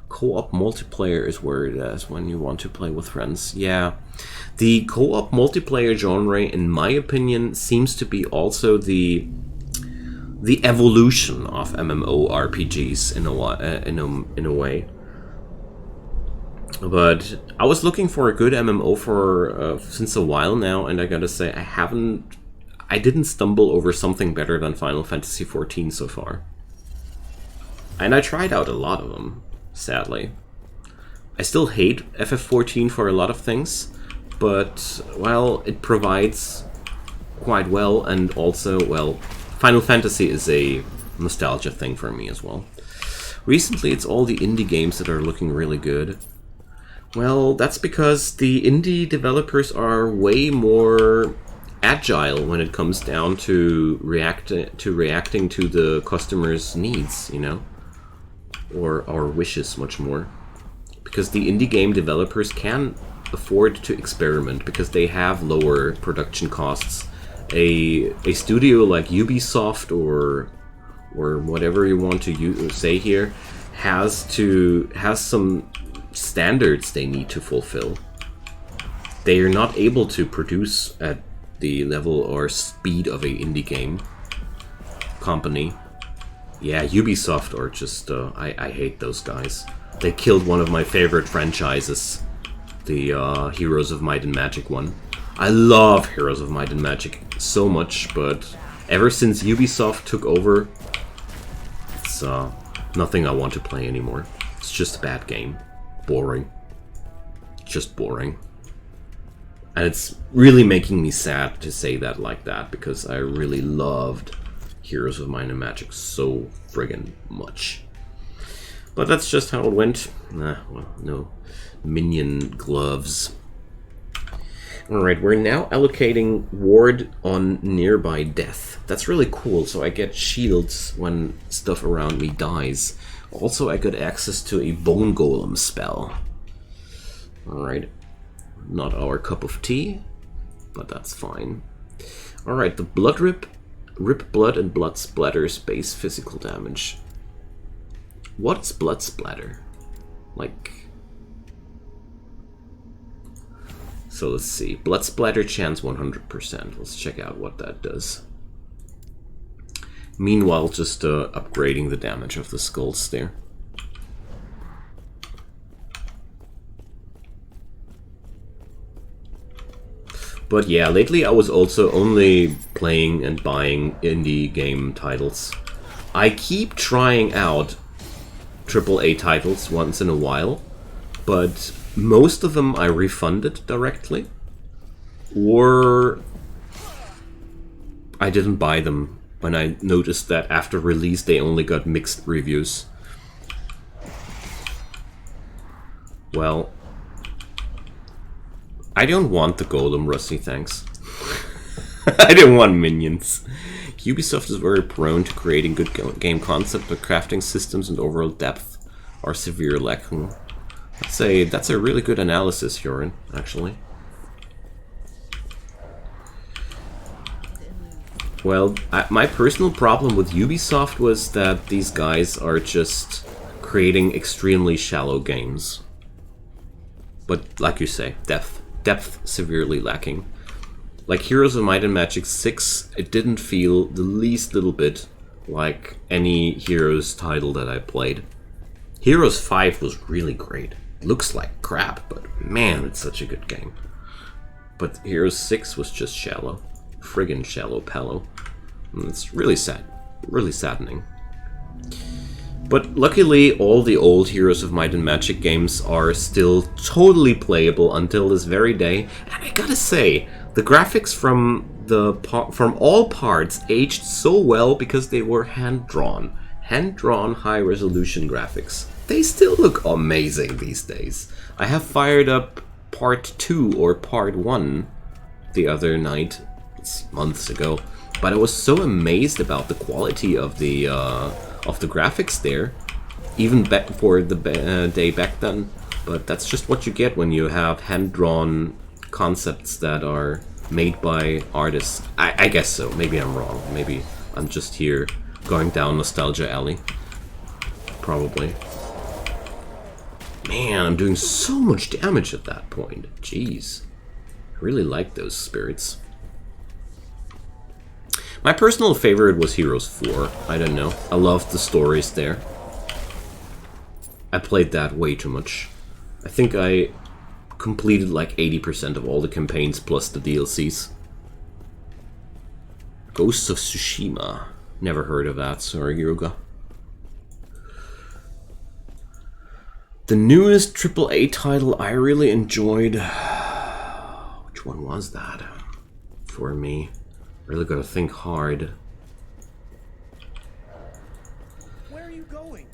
Co-op multiplayer is where it is when you want to play with friends. Yeah. The co-op multiplayer genre, in my opinion, seems to be also the evolution of MMORPGs in a way. But I was looking for a good MMO for since a while now, and I gotta say I didn't stumble over something better than Final Fantasy XIV so far. And I tried out a lot of them, sadly. I still hate FF14 for a lot of things, but, well, it provides quite well, and also, well, Final Fantasy is a nostalgia thing for me as well. Recently, it's all the indie games that are looking really good. Well, that's because the indie developers are way more agile when it comes down to reacting to the customer's needs, you know? Or our wishes much more. Because the indie game developers can afford to experiment because they have lower production costs. A studio like Ubisoft or whatever you want to say here has some standards they need to fulfill. They are not able to produce at the level or speed of a indie game company. Yeah, Ubisoft are just... I hate those guys. They killed one of my favorite franchises. The Heroes of Might and Magic one. I love Heroes of Might and Magic so much, but ever since Ubisoft took over, it's nothing I want to play anymore. It's just a bad game. Boring. Just boring. And it's really making me sad to say that like that, because I really loved Heroes of Might and Magic so friggin' much. But that's just how it went. Well, no minion gloves. Alright, we're now allocating ward on nearby death. That's really cool, so I get shields when stuff around me dies. Also, I got access to a bone golem spell. Alright. Not our cup of tea, but that's fine. Alright, the blood rip blood and blood splatters base physical damage. What is blood splatter? Like... So let's see. Blood splatter chance 100%. Let's check out what that does. Meanwhile, just upgrading the damage of the skulls there. But yeah, lately I was also only playing and buying indie game titles. I keep trying out AAA titles once in a while, but most of them I refunded directly, or I didn't buy them when I noticed that after release they only got mixed reviews. Well, I don't want the golem, Rusty, thanks. I don't want minions. Ubisoft is very prone to creating good game concept, but crafting systems and overall depth are severe lacking. That's a really good analysis, Joran, actually. Well, my personal problem with Ubisoft was that these guys are just creating extremely shallow games. But, like you say, depth severely lacking. Like Heroes of Might and Magic 6, it didn't feel the least little bit like any Heroes title that I played. Heroes 5 was really great. Looks like crap, but man, it's such a good game. But Heroes 6 was just shallow. Friggin' shallow pallow. And it's really sad. Really saddening. But luckily, all the old Heroes of Might and Magic games are still totally playable until this very day. And I gotta say, the graphics from all parts aged so well because they were hand-drawn. Hand-drawn high-resolution graphics. They still look amazing these days. I have fired up part 2 or part 1 the other night. It's months ago. But I was so amazed about the quality of the graphics there, even back for the day back then. But that's just what you get when you have hand-drawn concepts that are made by artists. I guess so. Maybe I'm wrong. Maybe I'm just here going down nostalgia alley. Probably. Man, I'm doing so much damage at that point. Jeez. I really like those spirits. My personal favorite was Heroes 4. I don't know. I loved the stories there. I played that way too much. I think I completed like 80% of all the campaigns plus the DLCs. Ghosts of Tsushima. Never heard of that, sorry, Yoga. The newest AAA title I really enjoyed... Which one was that? For me. Really gotta think hard. Where are you going?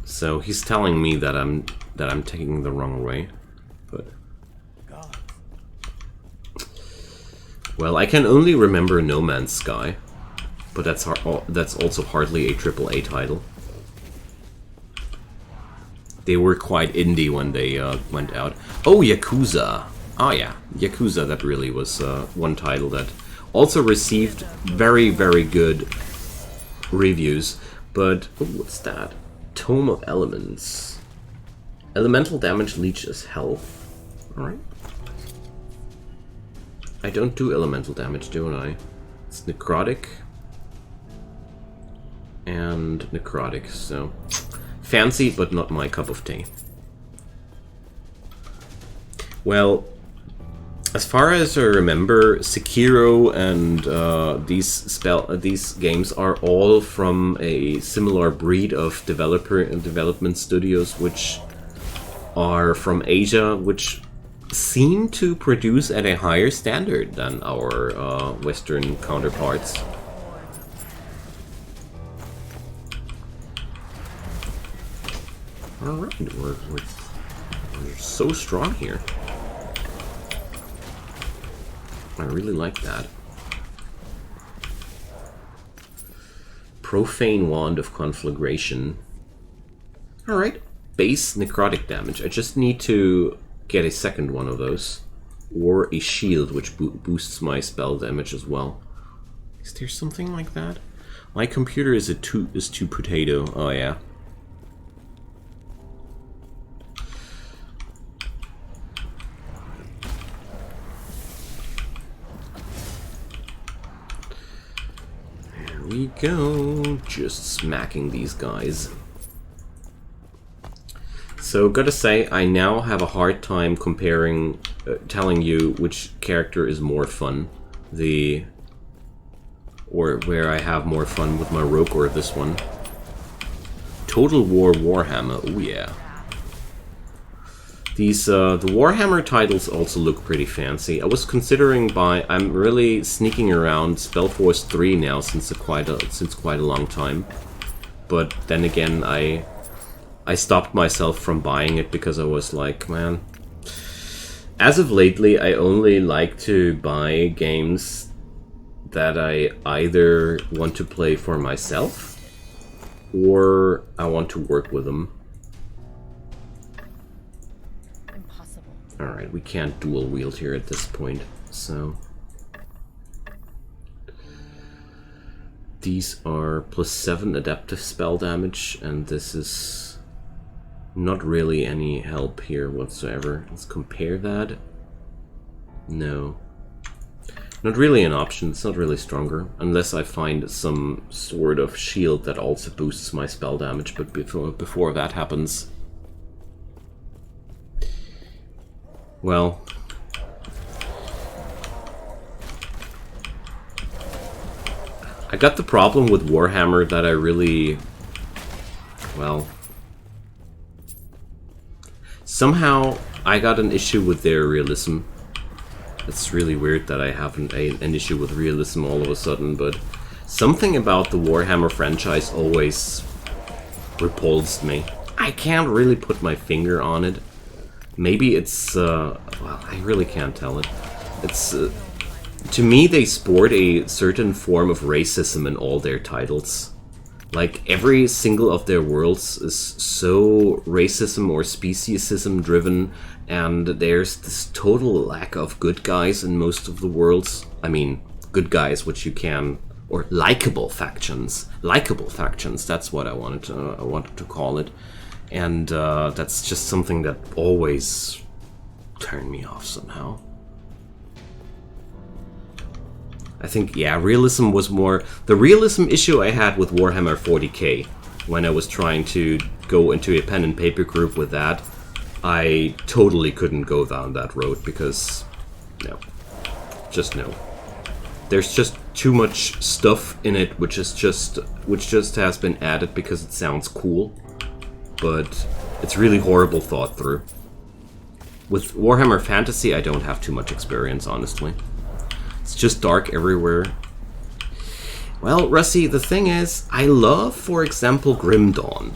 So he's telling me that I'm taking the wrong way, but God. well, I can only remember No Man's Sky, but that's also hardly a AAA title. They were quite indie when they went out. Oh, Yakuza. Oh yeah, Yakuza. That really was one title that also received very, very good reviews. But oh, what's that? Tome of Elements. Elemental damage leeches health. Alright. I don't do elemental damage, don't I? It's necrotic. And necrotic, so... fancy, but not my cup of tea. Well, as far as I remember, Sekiro and these games are all from a similar breed of development studios, which are from Asia, which seem to produce at a higher standard than our Western counterparts. Alright, we're so strong here. I really like that. Profane Wand of Conflagration. Alright, base necrotic damage. I just need to get a second one of those. Or a shield, which boosts my spell damage as well. Is there something like that? My computer is too potato. Oh yeah. We go, just smacking these guys. So, gotta say, I now have a hard time comparing, telling you which character is more fun. Or where I have more fun with my rogue or this one. Total War Warhammer, oh yeah. These, the Warhammer titles also look pretty fancy. I was considering I'm really sneaking around Spellforce 3 now since quite a long time. But then again, I stopped myself from buying it because I was like, man... As of lately, I only like to buy games that I either want to play for myself, or I want to work with them. Alright, we can't dual wield here at this point, so... These are +7 adaptive spell damage, and this is not really any help here whatsoever. Let's compare that. No. Not really an option, it's not really stronger, unless I find some sort of shield that also boosts my spell damage, but before that happens... Well, I got the problem with Warhammer that I really, well, somehow I got an issue with their realism. It's really weird that I have an issue with realism all of a sudden, but something about the Warhammer franchise always repulsed me. I can't really put my finger on it. Maybe it's, well, I really can't tell it. It's, to me, they sport a certain form of racism in all their titles. Like, every single of their worlds is so racism or speciesism driven, and there's this total lack of good guys in most of the worlds. I mean, good guys, which you can, or likable factions. Likable factions, that's what I wanted to call it. And that's just something that always turned me off somehow. I think, yeah, realism was more... The realism issue I had with Warhammer 40k, when I was trying to go into a pen and paper group with that, I totally couldn't go down that road because... no. Just no. There's just too much stuff in it which just has been added because it sounds cool. But it's really horrible thought through. With Warhammer Fantasy, I don't have too much experience, honestly. It's just dark everywhere. Well, Russie, the thing is, I love, for example, Grim Dawn.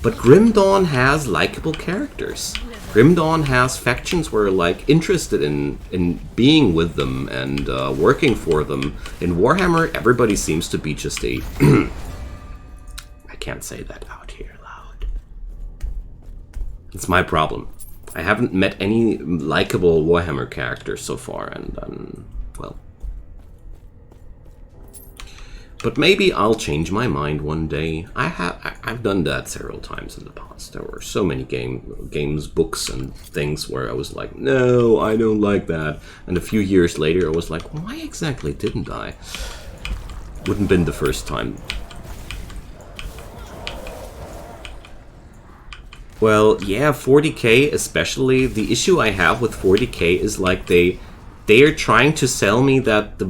But Grim Dawn has likable characters. Grim Dawn has factions where you're, like, interested in being with them and working for them. In Warhammer, everybody seems to be just a... I can't say that out here. It's my problem. I haven't met any likable Warhammer characters so far, and well. But maybe I'll change my mind one day. I've done that several times in the past. There were so many games, books, and things where I was like, no, I don't like that. And a few years later, I was like, why exactly didn't I? Wouldn't been the first time. Well, yeah, 40k especially. The issue I have with 40k is like they are trying to sell me that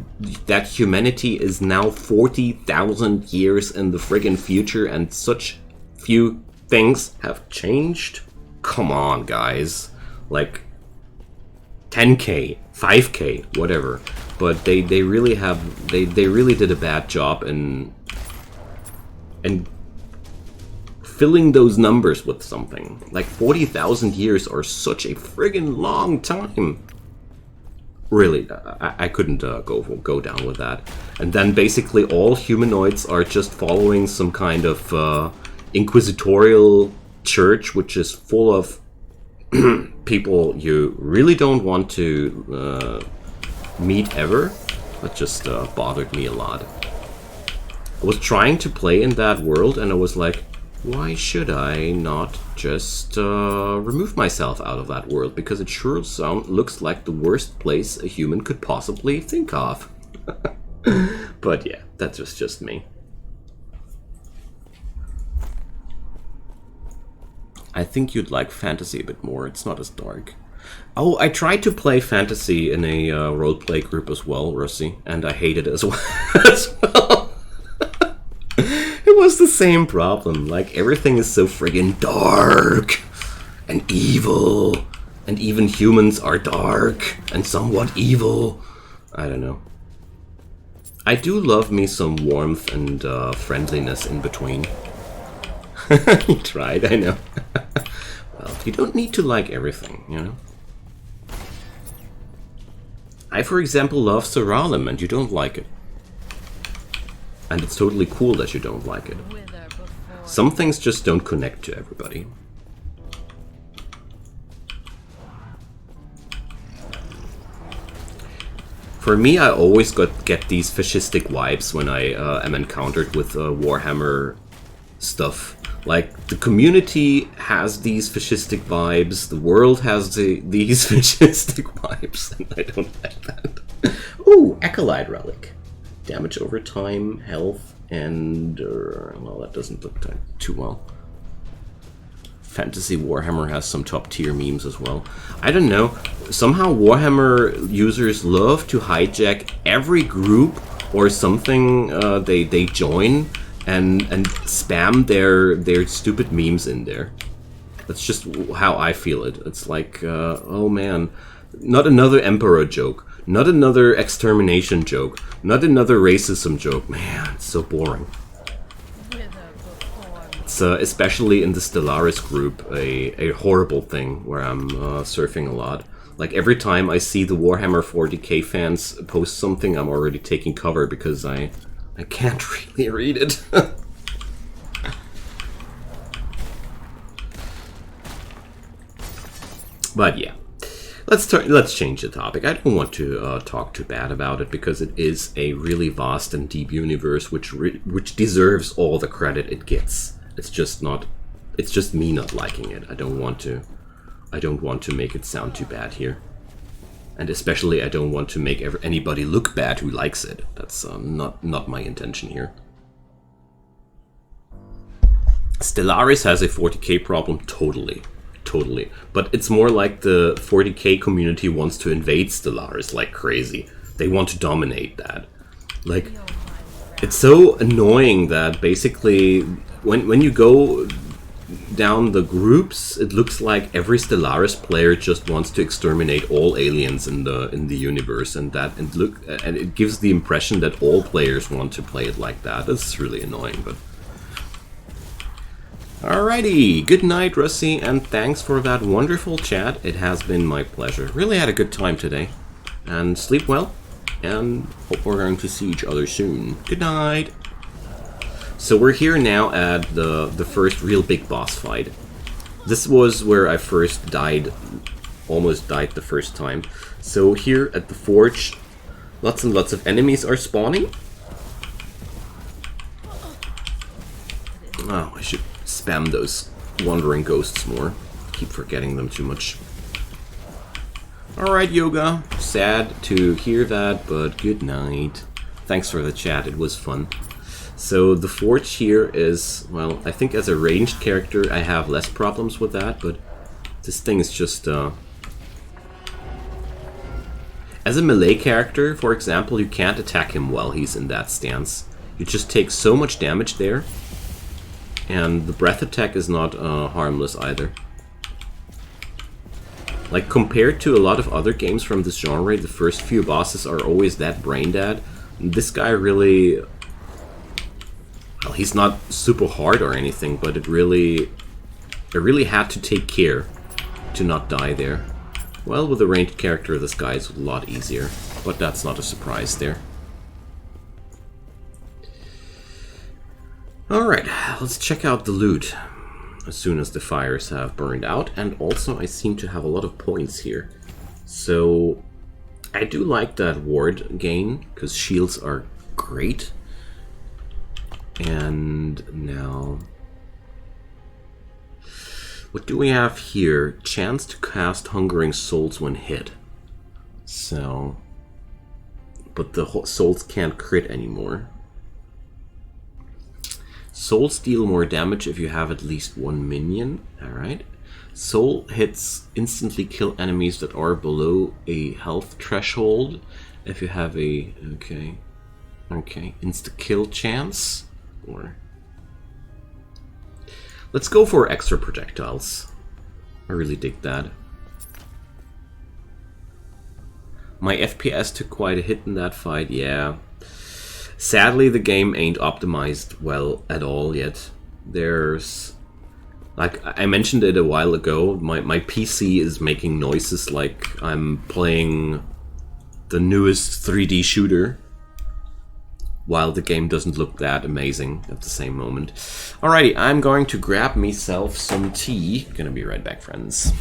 that humanity is now 40,000 years in the friggin' future and such few things have changed. Come on, guys. Like 10k, 5k, whatever. But they really have they really did a bad job in filling those numbers with something. Like 40,000 years are such a friggin' long time. Really, I couldn't go down with that. And then basically all humanoids are just following some kind of inquisitorial church, which is full of people you really don't want to meet ever. That just bothered me a lot. I was trying to play in that world and I was like, why should I not just remove myself out of that world? Because it sure looks like the worst place a human could possibly think of. But yeah, that's just me. I think you'd like fantasy a bit more. It's not as dark. Oh, I tried to play fantasy in a roleplay group as well, Russie, and I hated it as well. It was the same problem. Like, everything is so friggin' dark and evil, and even humans are dark and somewhat evil. I don't know. I do love me some warmth and friendliness in between. You tried, I know. Well, you don't need to like everything, you know? I, for example, love Seralim, and you don't like it. And it's totally cool that you don't like it. Some things just don't connect to everybody. For me, I always get these fascistic vibes when I am encountered with Warhammer stuff. Like, the community has these fascistic vibes, the world has these fascistic vibes, and I don't like that. Ooh, Acolyte Relic. Damage over time, health, and... well, that doesn't look too well. Fantasy Warhammer has some top tier memes as well. I don't know, somehow Warhammer users love to hijack every group or something they join and spam their stupid memes in there. That's just how I feel it. It's like, oh man, not another Emperor joke. Not another extermination joke. Not another racism joke. Man, it's so boring. It's especially in the Stellaris group a horrible thing where I'm surfing a lot. Like every time I see the Warhammer 40k fans post something, I'm already taking cover because I can't really read it. But yeah. Let's change the topic. I don't want to talk too bad about it because it is a really vast and deep universe which deserves all the credit it gets. It's just me not liking it. I don't want to make it sound too bad here. And especially I don't want to make anybody look bad who likes it. That's not my intention here. Stellaris has a 40k problem, totally. But it's more like the 40k community wants to invade Stellaris like crazy. They want to dominate that. Like, it's so annoying that basically when you go down the groups, it looks like every Stellaris player just wants to exterminate all aliens in the universe, and it gives the impression that all players want to play it like that. That's really annoying, but alrighty, good night, Russie, and thanks for that wonderful chat. It has been my pleasure. Really had a good time today. And sleep well, and hope we're going to see each other soon. Good night. So we're here now at the first real big boss fight. This was where I first died, almost died the first time. So here at the forge, lots and lots of enemies are spawning. I should spam those wandering ghosts more. Keep forgetting them too much. Alright, Yoga. Sad to hear that, but good night. Thanks for the chat, it was fun. So the Forge here is, well, I think as a ranged character I have less problems with that, but this thing is just... As a melee character, for example, you can't attack him while he's in that stance. You just take so much damage there. And the breath attack is not harmless either. Like, compared to a lot of other games from this genre, the first few bosses are always that brain dead. This guy really... Well, he's not super hard or anything, but I really had to take care to not die there. Well, with a ranged character, this guy is a lot easier. But that's not a surprise there. Alright, let's check out the loot as soon as the fires have burned out. And also, I seem to have a lot of points here. So, I do like that ward gain, because shields are great. And now... What do we have here? Chance to cast Hungering Souls when hit. So... But the souls can't crit anymore. Souls deal more damage if you have at least one minion. Alright. Soul hits instantly kill enemies that are below a health threshold. If you have a... Okay. Insta-kill chance. Or... Let's go for extra projectiles. I really dig that. My FPS took quite a hit in that fight, yeah. Sadly, the game ain't optimized well at all yet. There's... Like, I mentioned it a while ago, my PC is making noises like I'm playing the newest 3D shooter, while the game doesn't look that amazing at the same moment. Alrighty, I'm going to grab myself some tea. Gonna be right back, friends.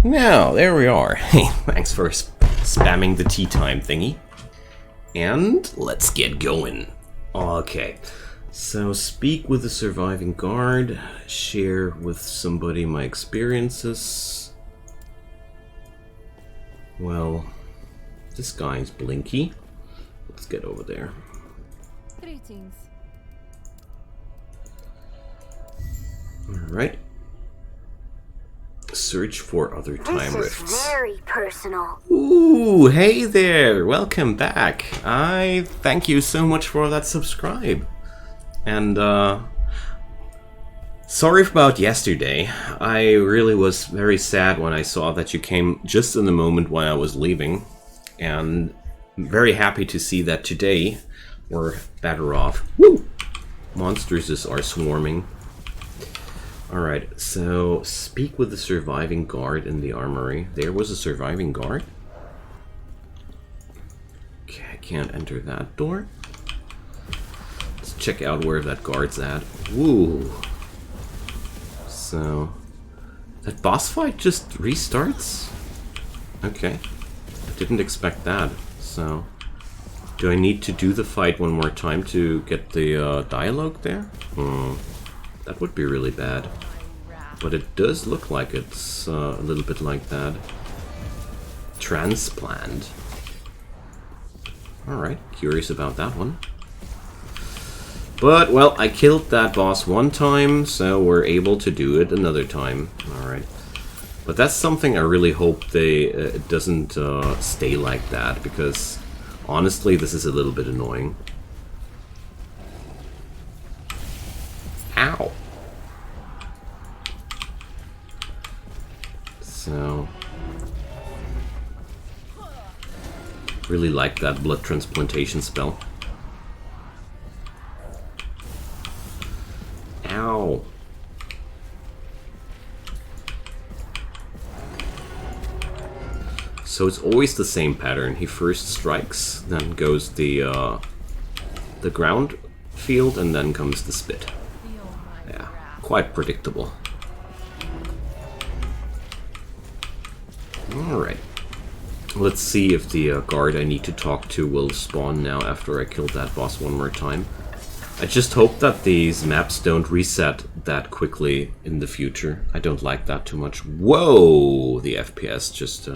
Now, there we are. Hey, thanks for spamming the tea time thingy. And let's get going. Okay, so speak with the surviving guard, share with somebody my experiences. Well, this guy's blinky. Let's get over there. Greetings. Alright. Search for other time rifts. This is very personal. Ooh, hey there! Welcome back. I thank you so much for that subscribe. And, sorry about yesterday. I really was very sad when I saw that you came just in the moment when I was leaving. And I'm very happy to see that today we're better off. Woo! Monsters are swarming. Alright, so speak with the surviving guard in the armory. There was a surviving guard? Okay, I can't enter that door. Let's check out where that guard's at. Woo! So, that boss fight just restarts? Okay. I didn't expect that. So, do I need to do the fight one more time to get the dialogue there? That would be really bad. But it does look like it's a little bit like that. Transplant. Alright, curious about that one. But, well, I killed that boss one time, so we're able to do it another time. Alright. But that's something I really hope it doesn't stay like that, because honestly, this is a little bit annoying. Ow! So, really like that blood transplantation spell. Ow! So it's always the same pattern. He first strikes, then goes the ground field, and then comes the spit. Yeah, quite predictable. Alright. Let's see if the guard I need to talk to will spawn now after I kill that boss one more time. I just hope that these maps don't reset that quickly in the future. I don't like that too much. Whoa! The FPS just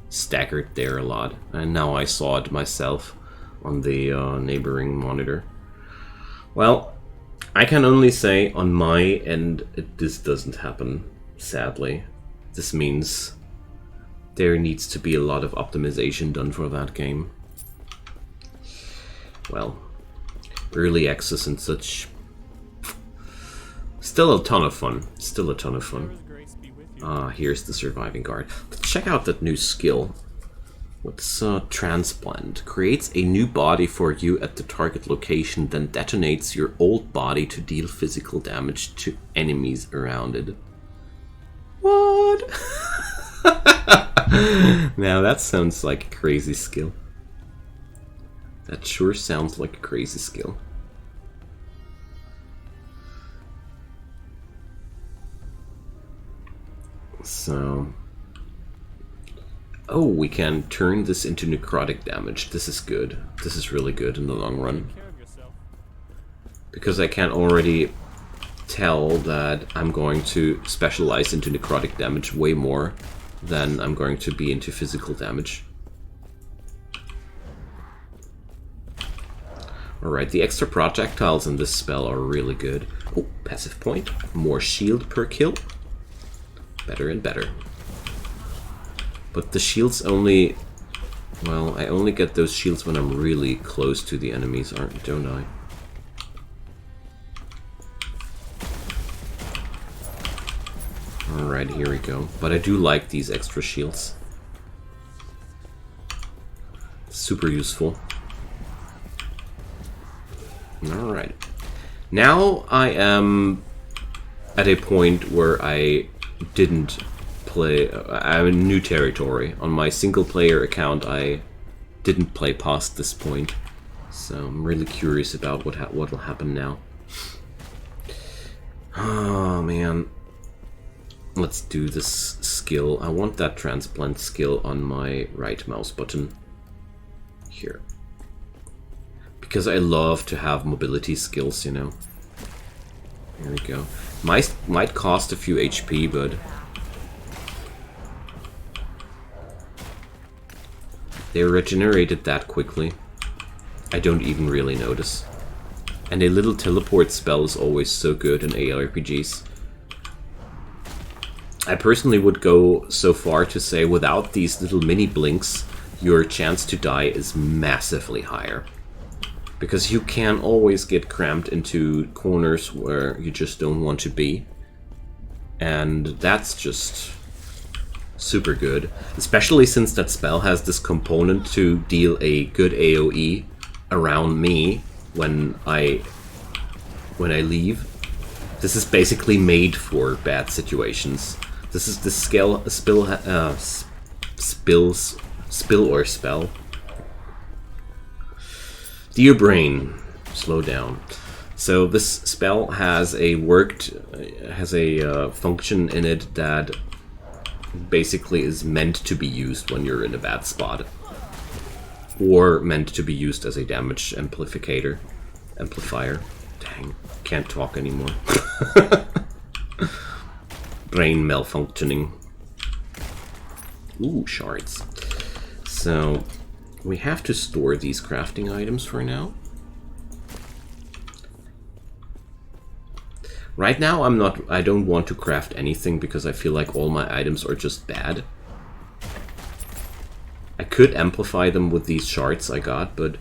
staggered there a lot. And now I saw it myself on the neighboring monitor. Well, I can only say on my end this doesn't happen, sadly. This means there needs to be a lot of optimization done for that game. Well, early access and such. Still a ton of fun. Still a ton of fun. Here's the surviving guard. Let's check out that new skill. What's transplant? Creates a new body for you at the target location, then detonates your old body to deal physical damage to enemies around it. What? Now that sounds like a crazy skill. That sure sounds like a crazy skill. So... oh, we can turn this into necrotic damage. This is good. This is really good in the long run. Because I can already tell that I'm going to specialize into necrotic damage way more than I'm going to be into physical damage. Alright, the extra projectiles in this spell are really good. Oh, passive point. More shield per kill. Better and better. But the shields only... well, I only get those shields when I'm really close to the enemies, don't I? Alright, here we go. But I do like these extra shields. Super useful. Alright. Now I am at a point where I didn't play... I'm in new territory. On my single player account I didn't play past this point. So I'm really curious about what will happen now. Oh man. Let's do this skill. I want that transplant skill on my right mouse button. Here. Because I love to have mobility skills, you know. Here we go. Might cost a few HP, but... they regenerated that quickly. I don't even really notice. And a little teleport spell is always so good in ARPGs. I personally would go so far to say without these little mini blinks, your chance to die is massively higher. Because you can always get cramped into corners where you just don't want to be. And that's just super good. Especially since that spell has this component to deal a good AoE around me when I leave. This is basically made for bad situations. This is the spill or spell. Dear brain, slow down. So this spell has a function in it that basically is meant to be used when you're in a bad spot, or meant to be used as a damage amplifier. Dang, can't talk anymore. Brain malfunctioning. Ooh, shards. So we have to store these crafting items for now. Right now I don't want to craft anything because I feel like all my items are just bad. I could amplify them with these shards I got, but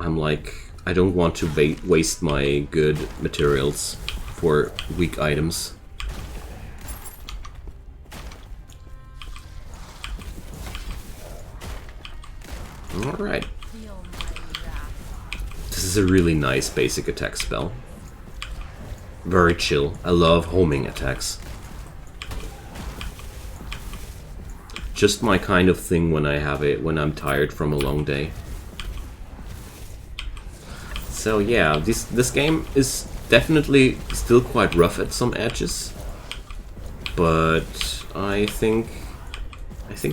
I'm like, I don't want to waste my good materials for weak items. Alright. This is a really nice basic attack spell. Very chill. I love homing attacks. Just my kind of thing when when I'm tired from a long day. So yeah, this game is definitely still quite rough at some edges, but I think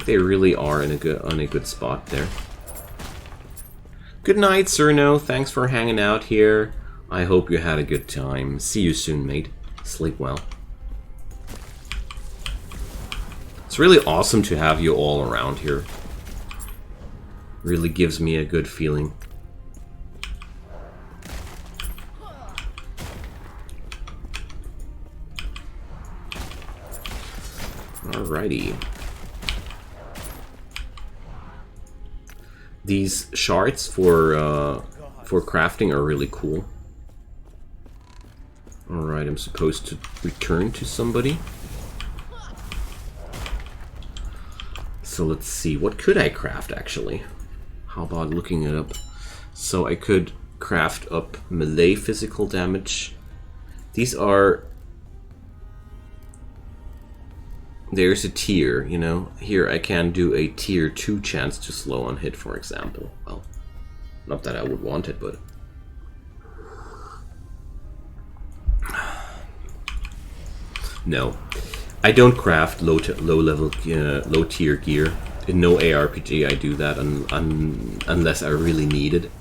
they really are on a good spot there. Good night, Cerno. Thanks for hanging out here. I hope you had a good time. See you soon, mate. Sleep well. It's really awesome to have you all around here. Really gives me a good feeling. Alrighty. These shards for crafting are really cool. Alright, I'm supposed to return to somebody. So let's see, what could I craft actually? How about looking it up? So I could craft up melee physical damage. These are... There's a tier, you know? Here I can do a tier 2 chance to slow on hit, for example. Well, not that I would want it, but... No, I don't craft low tier gear. In no ARPG I do that unless I really need it,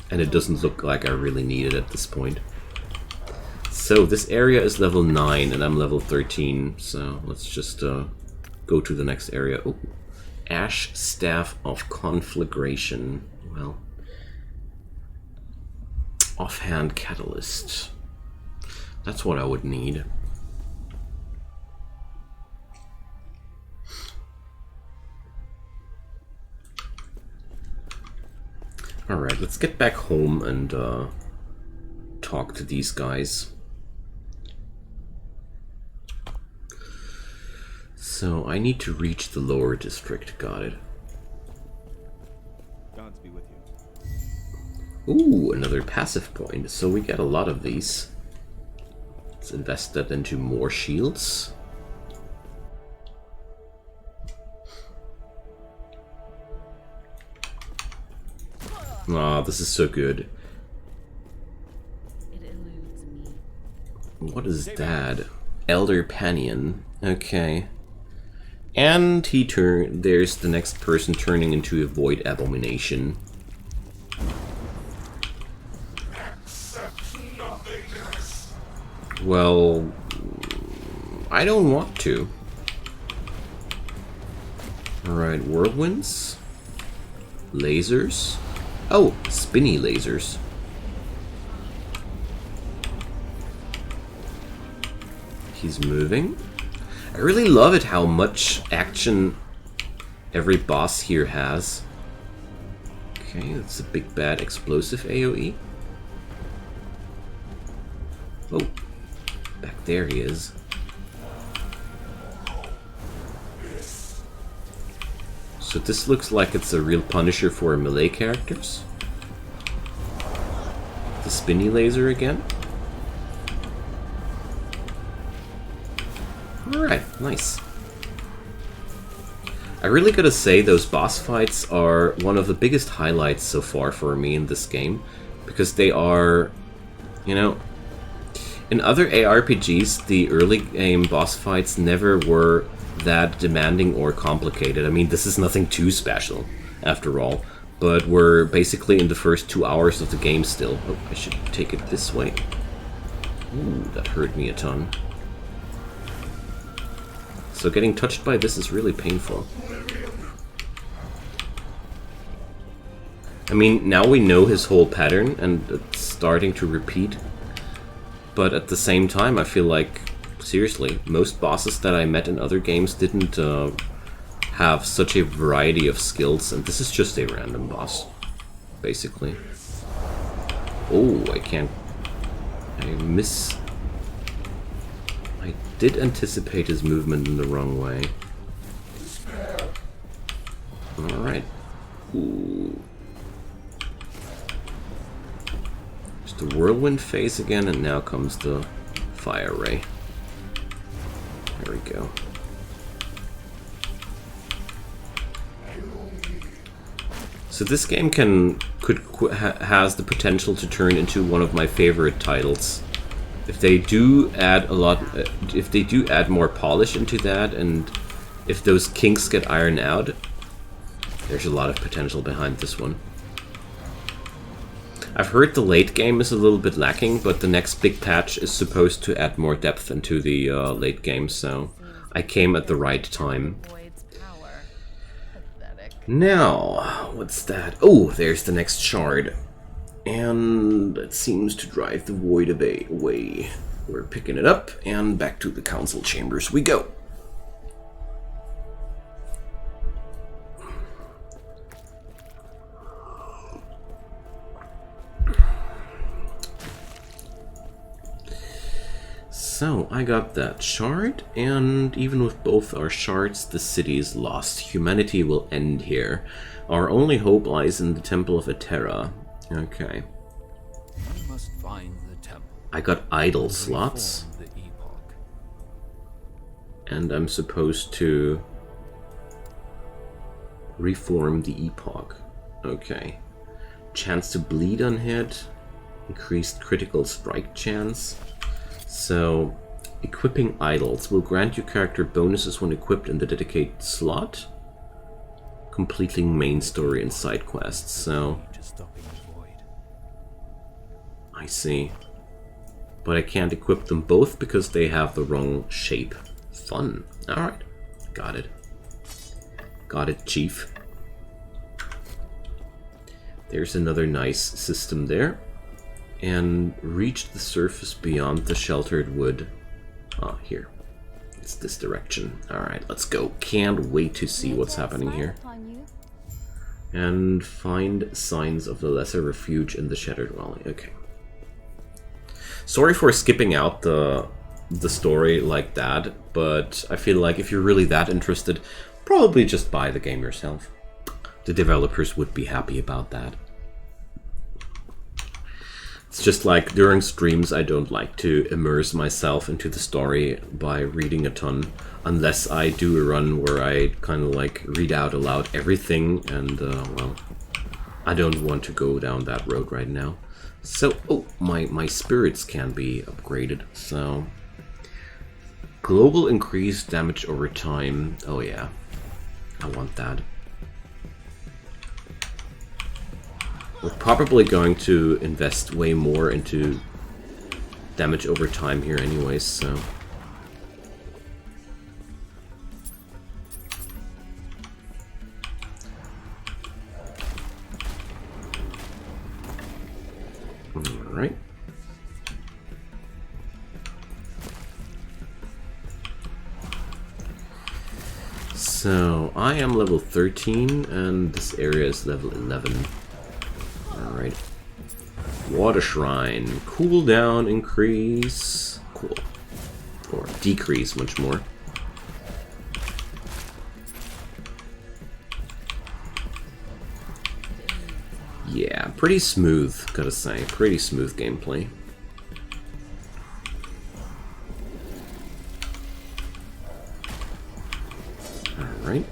and it doesn't look like I really need it at this point. So this area is level 9 and I'm level 13, so let's just go to the next area. Oh, Ash Staff of Conflagration. Well, offhand catalyst. That's what I would need. Alright, let's get back home and talk to these guys. So I need to reach the lower district, got it. Gods be with you. Ooh, another passive point. So we get a lot of these. Let's invest that into more shields. Ah, this is so good. It eludes me. What is that? Elder Panion. Okay. And there's the next person turning into a void abomination. Well, I don't want to. Alright, whirlwinds. Lasers. Oh, spinny lasers. He's moving. I really love it how much action every boss here has. Okay, that's a big bad explosive AoE. Oh, back there he is. So this looks like it's a real Punisher for melee characters. The spinny laser again. Alright, nice. I really gotta say those boss fights are one of the biggest highlights so far for me in this game. Because they are, you know, in other ARPGs, the early game boss fights never were that demanding or complicated. I mean, this is nothing too special, after all. But we're basically in the first 2 hours of the game still. Oh, I should take it this way. Ooh, that hurt me a ton. So getting touched by this is really painful. I mean, now we know his whole pattern, and it's starting to repeat. But at the same time, I feel like, seriously, most bosses that I met in other games didn't have such a variety of skills, and this is just a random boss, basically. Oh, I can't... I did anticipate his movement in the wrong way. Alright. Ooh. Just the whirlwind phase again, and now comes the fire ray. There we go. So this game has the potential to turn into one of my favorite titles. If they do add more polish into that, and if those kinks get ironed out, there's a lot of potential behind this one. I've heard the late game is a little bit lacking, but the next big patch is supposed to add more depth into the late game, so I came at the right time. Now, what's that? Oh, there's the next shard. And it seems to drive the void away. We're picking it up, and back to the council chambers we go. So, I got that shard, and even with both our shards, the city is lost. Humanity will end here. Our only hope lies in the Temple of Eterra. Okay. We must find the temple. I got idle slots. The epoch. And I'm supposed to reform the epoch. Okay. Chance to bleed on hit. Increased critical strike chance. So, equipping idols will grant your character bonuses when equipped in the dedicated slot. Completing main story and side quests. So, I see. But I can't equip them both because they have the wrong shape. Fun. Alright. Got it. Got it, Chief. There's another nice system there. And reach the surface beyond the sheltered wood. Ah, here. It's this direction. Alright, let's go. Can't wait to see what's happening here. And find signs of the lesser refuge in the Shattered Valley. Okay. Sorry for skipping out the story like that, but I feel like if you're really that interested, probably just buy the game yourself. The developers would be happy about that. It's just like during streams, I don't like to immerse myself into the story by reading a ton, unless I do a run where I kind of like read out aloud everything, and well, I don't want to go down that road right now. So, oh, my spirits can be upgraded, so... Global increased damage over time. Oh yeah, I want that. We're probably going to invest way more into damage over time here anyways, so... Alright. So, I am level 13, and this area is level 11. Alright. Water Shrine. Cooldown increase. Cool. Or decrease much more. Yeah, pretty smooth, gotta say. Pretty smooth gameplay. Alright.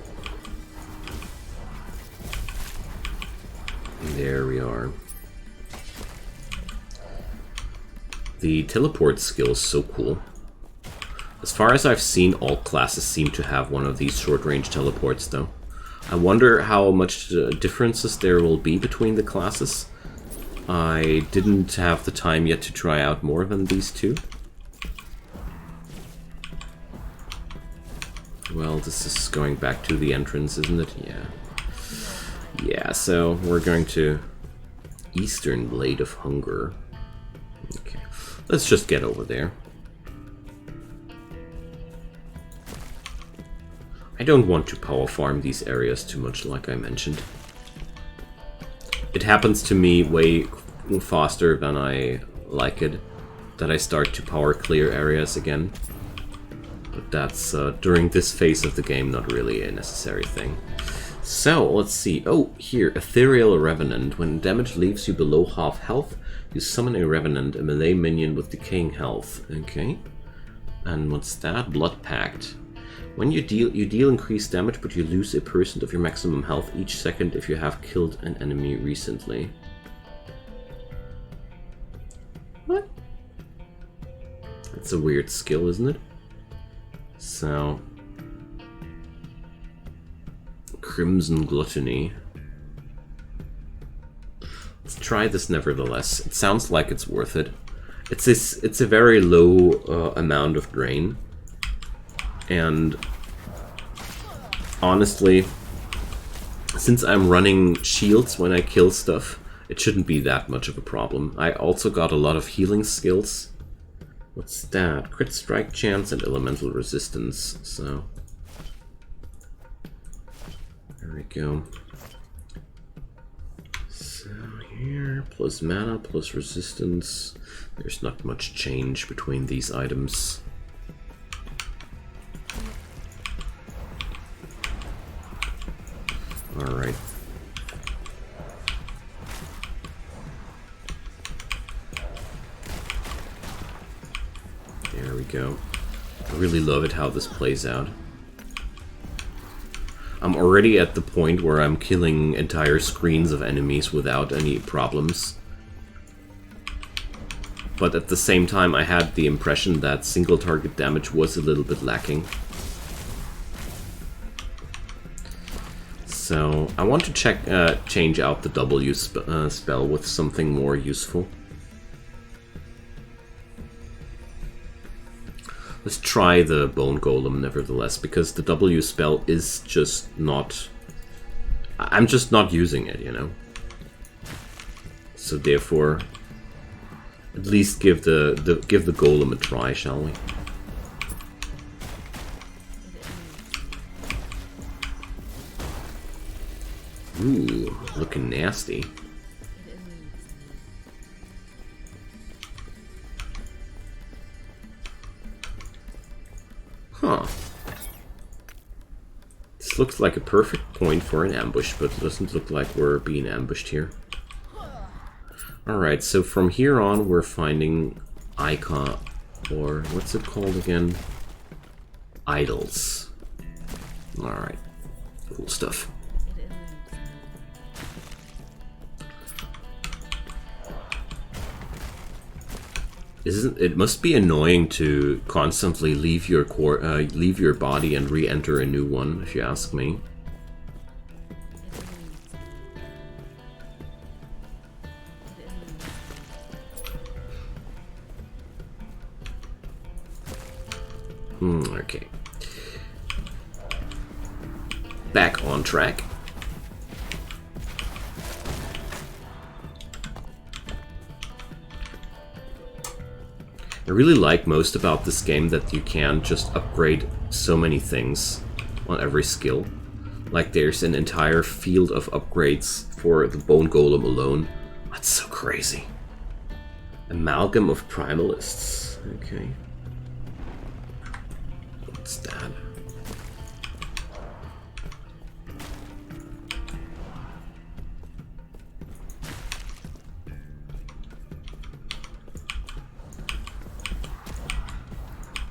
There we are. The teleport skill is so cool. As far as I've seen, all classes seem to have one of these short-range teleports, though. I wonder how much differences there will be between the classes. I didn't have the time yet to try out more than these two. Well, this is going back to the entrance, isn't it? Yeah. Yeah, so we're going to Eastern Blade of Hunger. Okay, let's just get over there. I don't want to power farm these areas too much, like I mentioned. It happens to me way faster than I like it, that I start to power clear areas again. But that's, during this phase of the game, not really a necessary thing. So, let's see. Oh, here, Ethereal Revenant. When damage leaves you below half health, you summon a Revenant, a melee minion with decaying health. Okay. And what's that? Blood Pact. When you deal increased damage, but you lose a % of your maximum health each second if you have killed an enemy recently. What? That's a weird skill, isn't it? So... Crimson Gluttony. Let's try this nevertheless. It sounds like it's worth it. It's a very low amount of drain. And honestly, since I'm running shields when I kill stuff, it shouldn't be that much of a problem. I also got a lot of healing skills. What's that? Crit strike chance and elemental resistance. So there we go. So here, plus mana, plus resistance. There's not much change between these items. Alright. There we go. I really love it how this plays out. I'm already at the point where I'm killing entire screens of enemies without any problems. But at the same time, I had the impression that single target damage was a little bit lacking. So I want to change out the W spell with something more useful. Let's try the Bone Golem nevertheless, because the W spell is just not... I'm just not using it, you know? So therefore, at least give the Golem a try, shall we? Ooh, looking nasty. Huh. This looks like a perfect point for an ambush, but it doesn't look like we're being ambushed here. Alright, so from here on we're finding icon, or what's it called again? Idols. Alright, cool stuff. It must be annoying to constantly leave your body and re-enter a new one, if you ask me. Okay. Back on track. I really like most about this game that you can just upgrade so many things on every skill. Like there's an entire field of upgrades for the Bone Golem alone. That's so crazy. Amalgam of Primalists. Okay. What's that?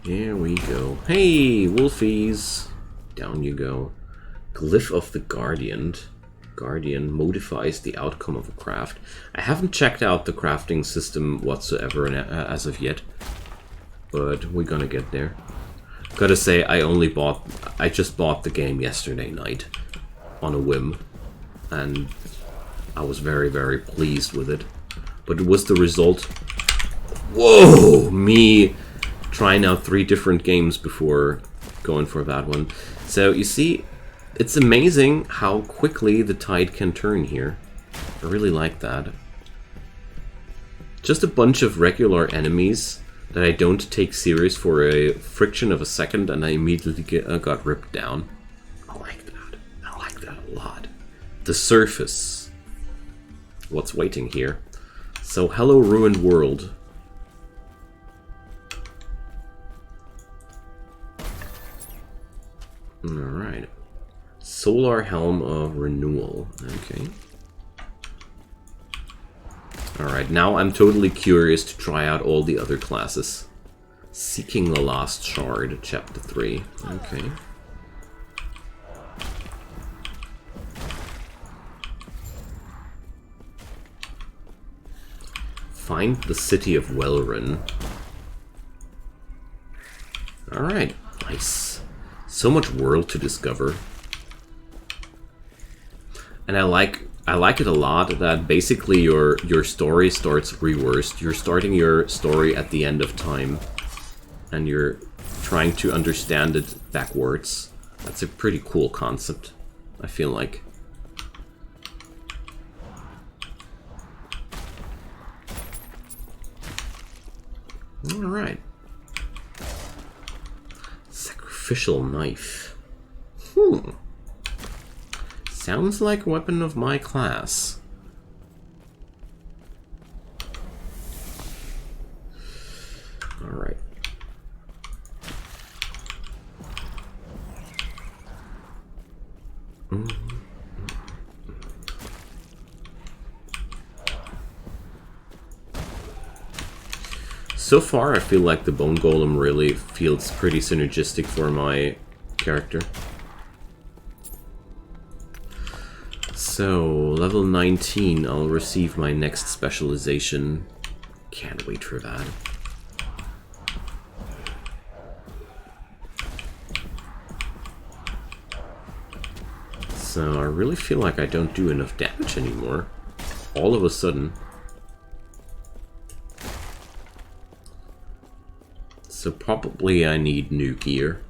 There we go. Hey, wolfies! Down you go. Glyph of the Guardian. Guardian modifies the outcome of a craft. I haven't checked out the crafting system whatsoever as of yet, but we're gonna get there. Gotta say, I just bought the game yesterday night on a whim, and I was very, very pleased with it. But it was the result. Whoa! Me trying out 3 different games before going for that one. So you see, it's amazing how quickly the tide can turn here. I really like that. Just a bunch of regular enemies that I don't take serious for a friction of a second, and I immediately got ripped down. I like that. I like that a lot. The surface. What's waiting here? So, hello ruined world. Alright. Solar Helm of Renewal. Okay. Alright, now I'm totally curious to try out all the other classes. Seeking the Last Shard, Chapter 3. Okay. Find the City of Welrun. Alright, nice. So much world to discover. And I like it a lot that basically your story starts reversed. You're starting your story at the end of time, and you're trying to understand it backwards. That's a pretty cool concept, I feel like. Alright. Sacrificial knife. Sounds like a weapon of my class. Alright. So far, I feel like the Bone Golem really feels pretty synergistic for my character. So, level 19, I'll receive my next specialization. Can't wait for that. So, I really feel like I don't do enough damage anymore. All of a sudden. So, probably I need new gear.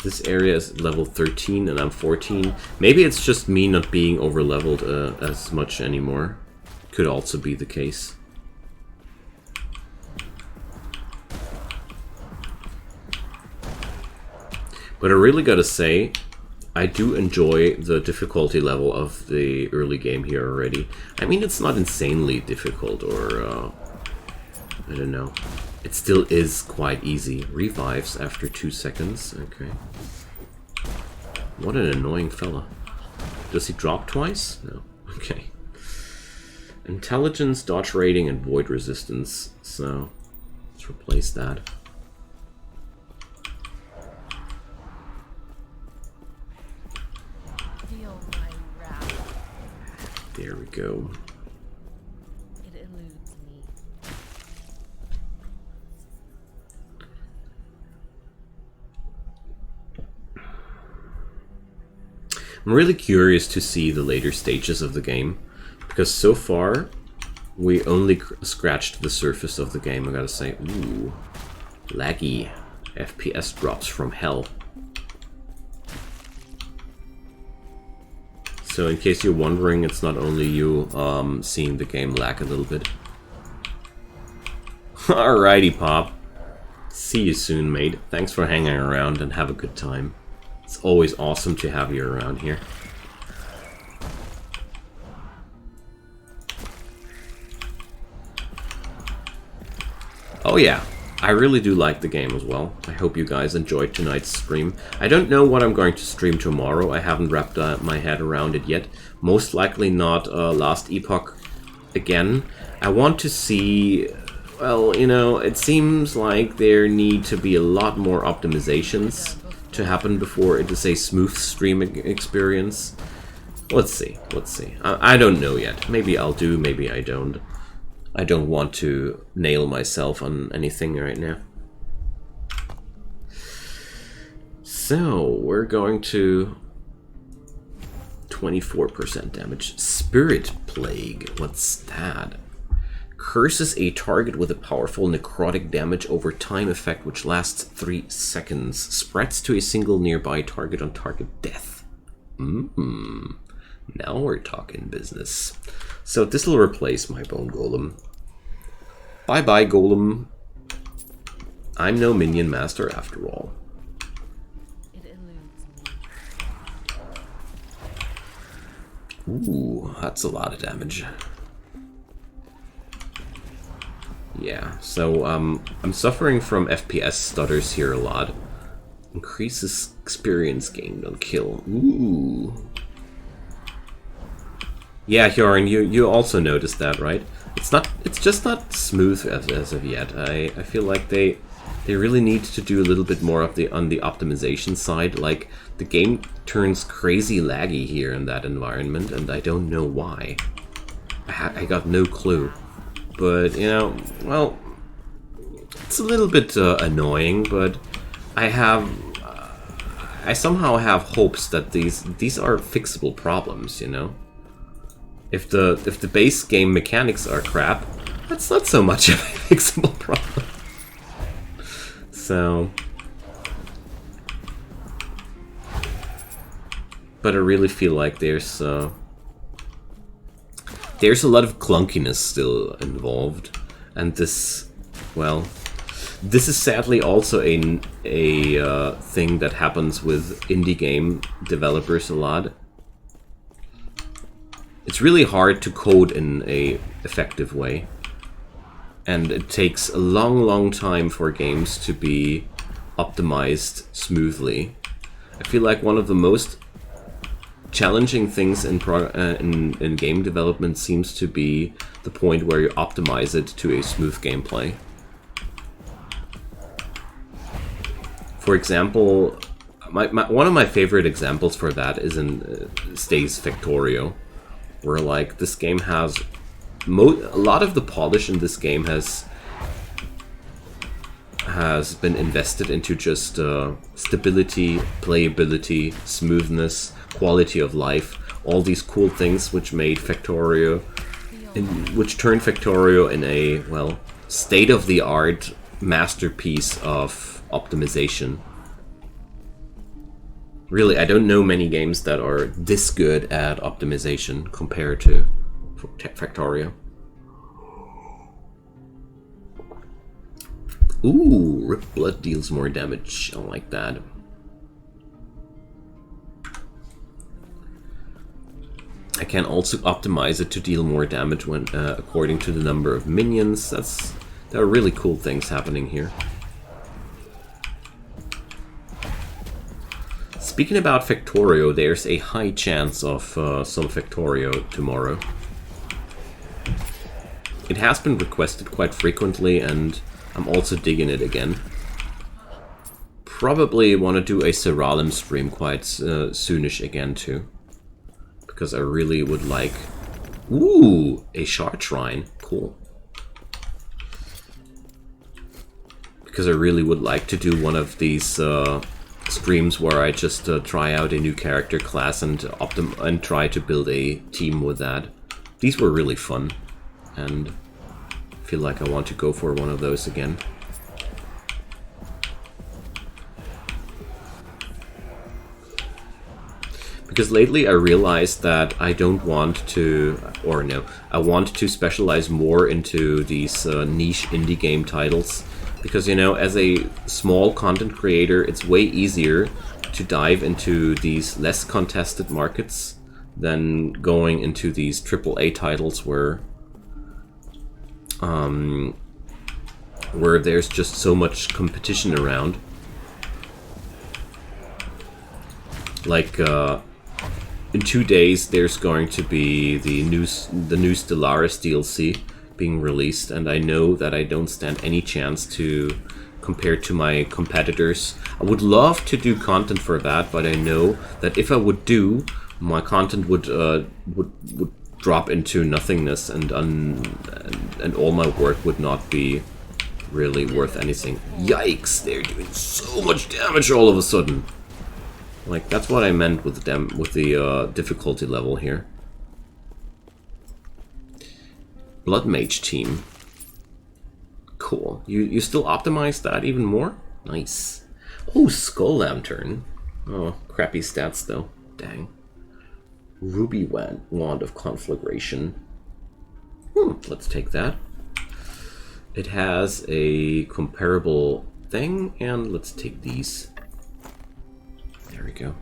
This area is level 13 and I'm 14. Maybe it's just me not being over-leveled as much anymore. Could also be the case. But I really gotta say, I do enjoy the difficulty level of the early game here already. I mean, it's not insanely difficult or... I don't know. It still is quite easy. Revives after 2 seconds. Okay. What an annoying fella. Does he drop twice? No. Okay. Intelligence, dodge rating, and void resistance. So, let's replace that. Feel my wrath. There we go. It eludes me. I'm really curious to see the later stages of the game, because so far we only scratched the surface of the game, I gotta say. Ooh, laggy. FPS drops from hell. So in case you're wondering, it's not only you seeing the game lag a little bit. Alrighty, Pop. See you soon, mate. Thanks for hanging around and have a good time. It's always awesome to have you around here. Oh yeah, I really do like the game as well. I hope you guys enjoyed tonight's stream. I don't know what I'm going to stream tomorrow. I haven't wrapped my head around it yet. Most likely not Last Epoch again. I want to see well, you know, it seems like there need to be a lot more optimizations to happen before it is a smooth streaming experience. Let's see, let's see. I don't know yet. Maybe I'll do, maybe I don't. I don't want to nail myself on anything right now. So, we're going to 24% damage. Spirit Plague, what's that? Curses a target with a powerful necrotic damage over time effect which lasts 3 seconds. Spreads to a single nearby target on target death. Now we're talking business. So this will replace my Bone Golem. Bye bye Golem. I'm no minion master after all. It eludes me. Ooh, that's a lot of damage. Yeah, so I'm suffering from FPS stutters here a lot. Increases experience gained on kill. Ooh. Yeah, Hyorin, you also noticed that, right? It's just not smooth as of yet. I feel like they really need to do a little bit more of on the optimization side. Like the game turns crazy laggy here in that environment, and I don't know why. I got no clue. But, you know, well, it's a little bit annoying, but I somehow have hopes that these are fixable problems, you know? If the base game mechanics are crap, that's not so much of a fixable problem. So, but I really feel like there's a lot of clunkiness still involved, and this, well, this is sadly also a thing that happens with indie game developers a lot. It's really hard to code in a effective way, and it takes a long time for games to be optimized smoothly. I feel like one of the most challenging things in game development seems to be the point where you optimize it to a smooth gameplay. For example, one of my favorite examples for that is in Stays Factorio, where like this game has a lot of the polish in this game has been invested into just stability, playability, smoothness, quality of life, all these cool things which made Factorio, which turned Factorio in a, well, state-of-the-art masterpiece of optimization. Really, I don't know many games that are this good at optimization compared to Factorio. Ooh, Ripped Blood deals more damage. I like that. I can also optimize it to deal more damage when according to the number of minions. There are really cool things happening here. Speaking about Factorio, there's a high chance of some Factorio tomorrow. It has been requested quite frequently, and I'm also digging it again. Probably want to do a Seralim stream quite soonish again too, because I really would like... Ooh, a Shard Shrine, cool. Because I really would like to do one of these streams where I just try out a new character class and try to build a team with that. These were really fun, and I feel like I want to go for one of those again. Because lately I realized that I don't want to, or no, I want to specialize more into these niche indie game titles. Because, you know, as a small content creator, it's way easier to dive into these less contested markets than going into these AAA titles where there's just so much competition around. Like, in 2 days, there's going to be the new Stellaris DLC being released, and I know that I don't stand any chance to compare to my competitors. I would love to do content for that, but I know that if I would do, my content would drop into nothingness, and all my work would not be really worth anything. Yikes! They're doing so much damage all of a sudden. Like, that's what I meant with the difficulty level here. Blood Mage team. Cool. You still optimize that even more? Nice. Oh, Skull Lantern. Oh, crappy stats though. Dang. Ruby Wand of Conflagration. Let's take that. It has a comparable thing, and let's take these. There we go.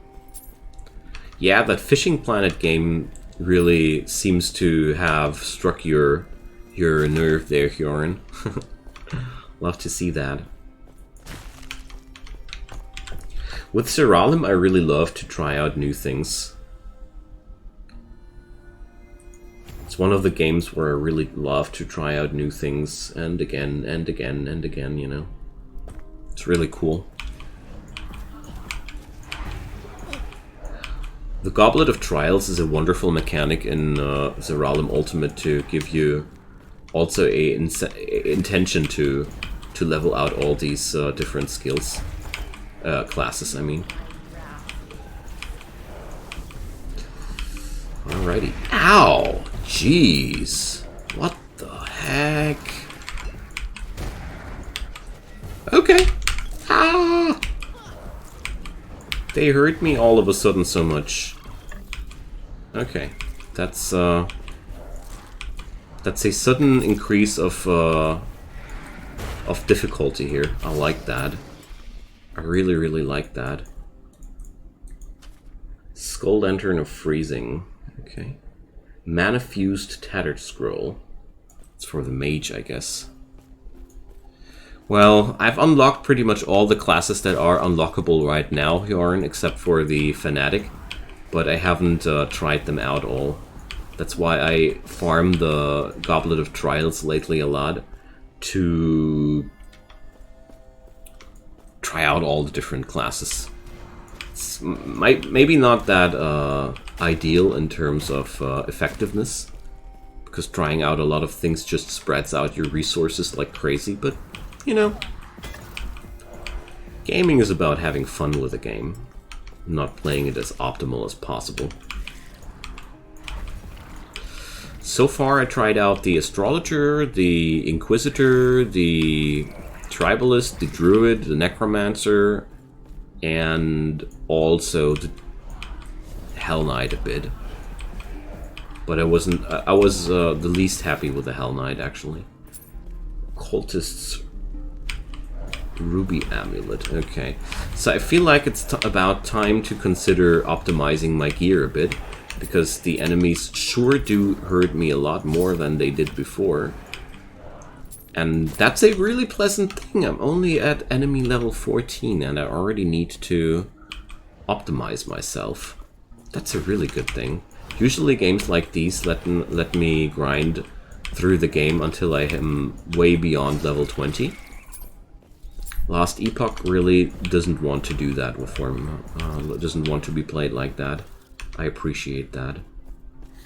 Yeah, that Fishing Planet game really seems to have struck your nerve there, Hjoran. Love to see that. With Zeralim, I really love to try out new things. It's one of the games where I really love to try out new things, and again, and again, and again, you know. It's really cool. The Goblet of Trials is a wonderful mechanic in Zeralim Ultimate to give you also a intention to level out all these different skills, classes, I mean. Alrighty. Ow! Jeez. What the heck? Okay. Ah! They hurt me all of a sudden so much. Okay. That's a sudden increase of difficulty here. I like that. I really, really like that. Skull Lantern of Freezing. Okay. Mana Fused Tattered Scroll. It's for the mage, I guess. Well, I've unlocked pretty much all the classes that are unlockable right now, Hjoran, except for the Fanatic. But I haven't tried them out all. That's why I farm the Goblet of Trials lately a lot, to try out all the different classes. It's maybe not that ideal in terms of effectiveness, because trying out a lot of things just spreads out your resources like crazy, but, you know, gaming is about having fun with a game, not playing it as optimal as possible. So far I tried out the Astrologer, the Inquisitor, the Tribalist, the Druid, the Necromancer, and also the Hell Knight a bit. But I was the least happy with the Hell Knight, actually. Cultist's Ruby Amulet, okay. So I feel like it's about time to consider optimizing my gear a bit, because the enemies sure do hurt me a lot more than they did before. And that's a really pleasant thing. I'm only at enemy level 14 and I already need to optimize myself. That's a really good thing. Usually games like these let me grind through the game until I am way beyond level 20. Last Epoch really doesn't want to do that with form, doesn't want to be played like that. I appreciate that.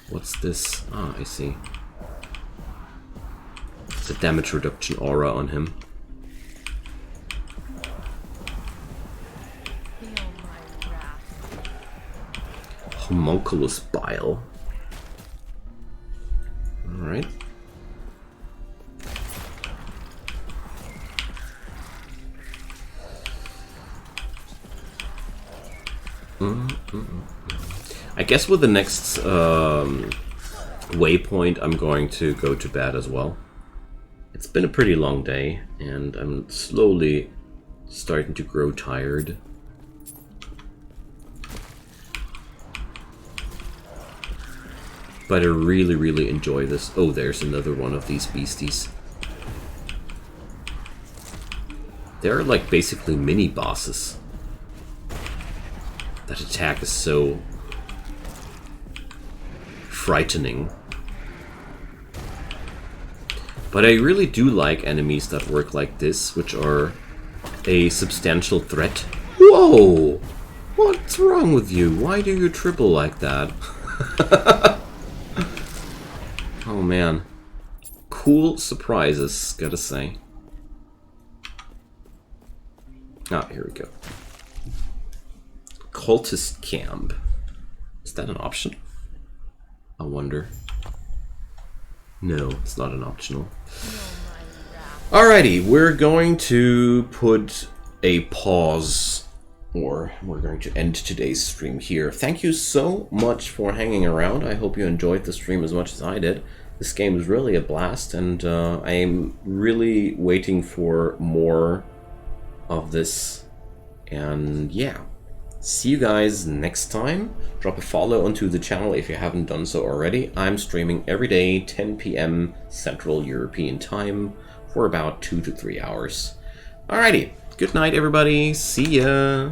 What's this? Ah, I see. It's a damage reduction aura on him. Feel my wrath. Homunculus Bile. Alright. I guess with the next waypoint, I'm going to go to bed as well. It's been a pretty long day, and I'm slowly starting to grow tired. But I really, really enjoy this. Oh, there's another one of these beasties. They're like basically mini bosses. That attack is so frightening. But I really do like enemies that work like this, which are a substantial threat. Whoa! What's wrong with you? Why do you triple like that? Oh man. Cool surprises, gotta say. Ah, here we go. Cultist camp. Is that an option? I wonder. No, it's not an optional. Alrighty, we're going to put a pause, or we're going to end today's stream here. Thank you so much for hanging around. I hope you enjoyed the stream as much as I did. This game is really a blast, and I'm really waiting for more of this. And yeah, see you guys next time. Drop a follow onto the channel if you haven't done so already. I'm streaming every day, 10 p.m. Central European Time, for about 2 to 3 hours. Alrighty, good night everybody, see ya!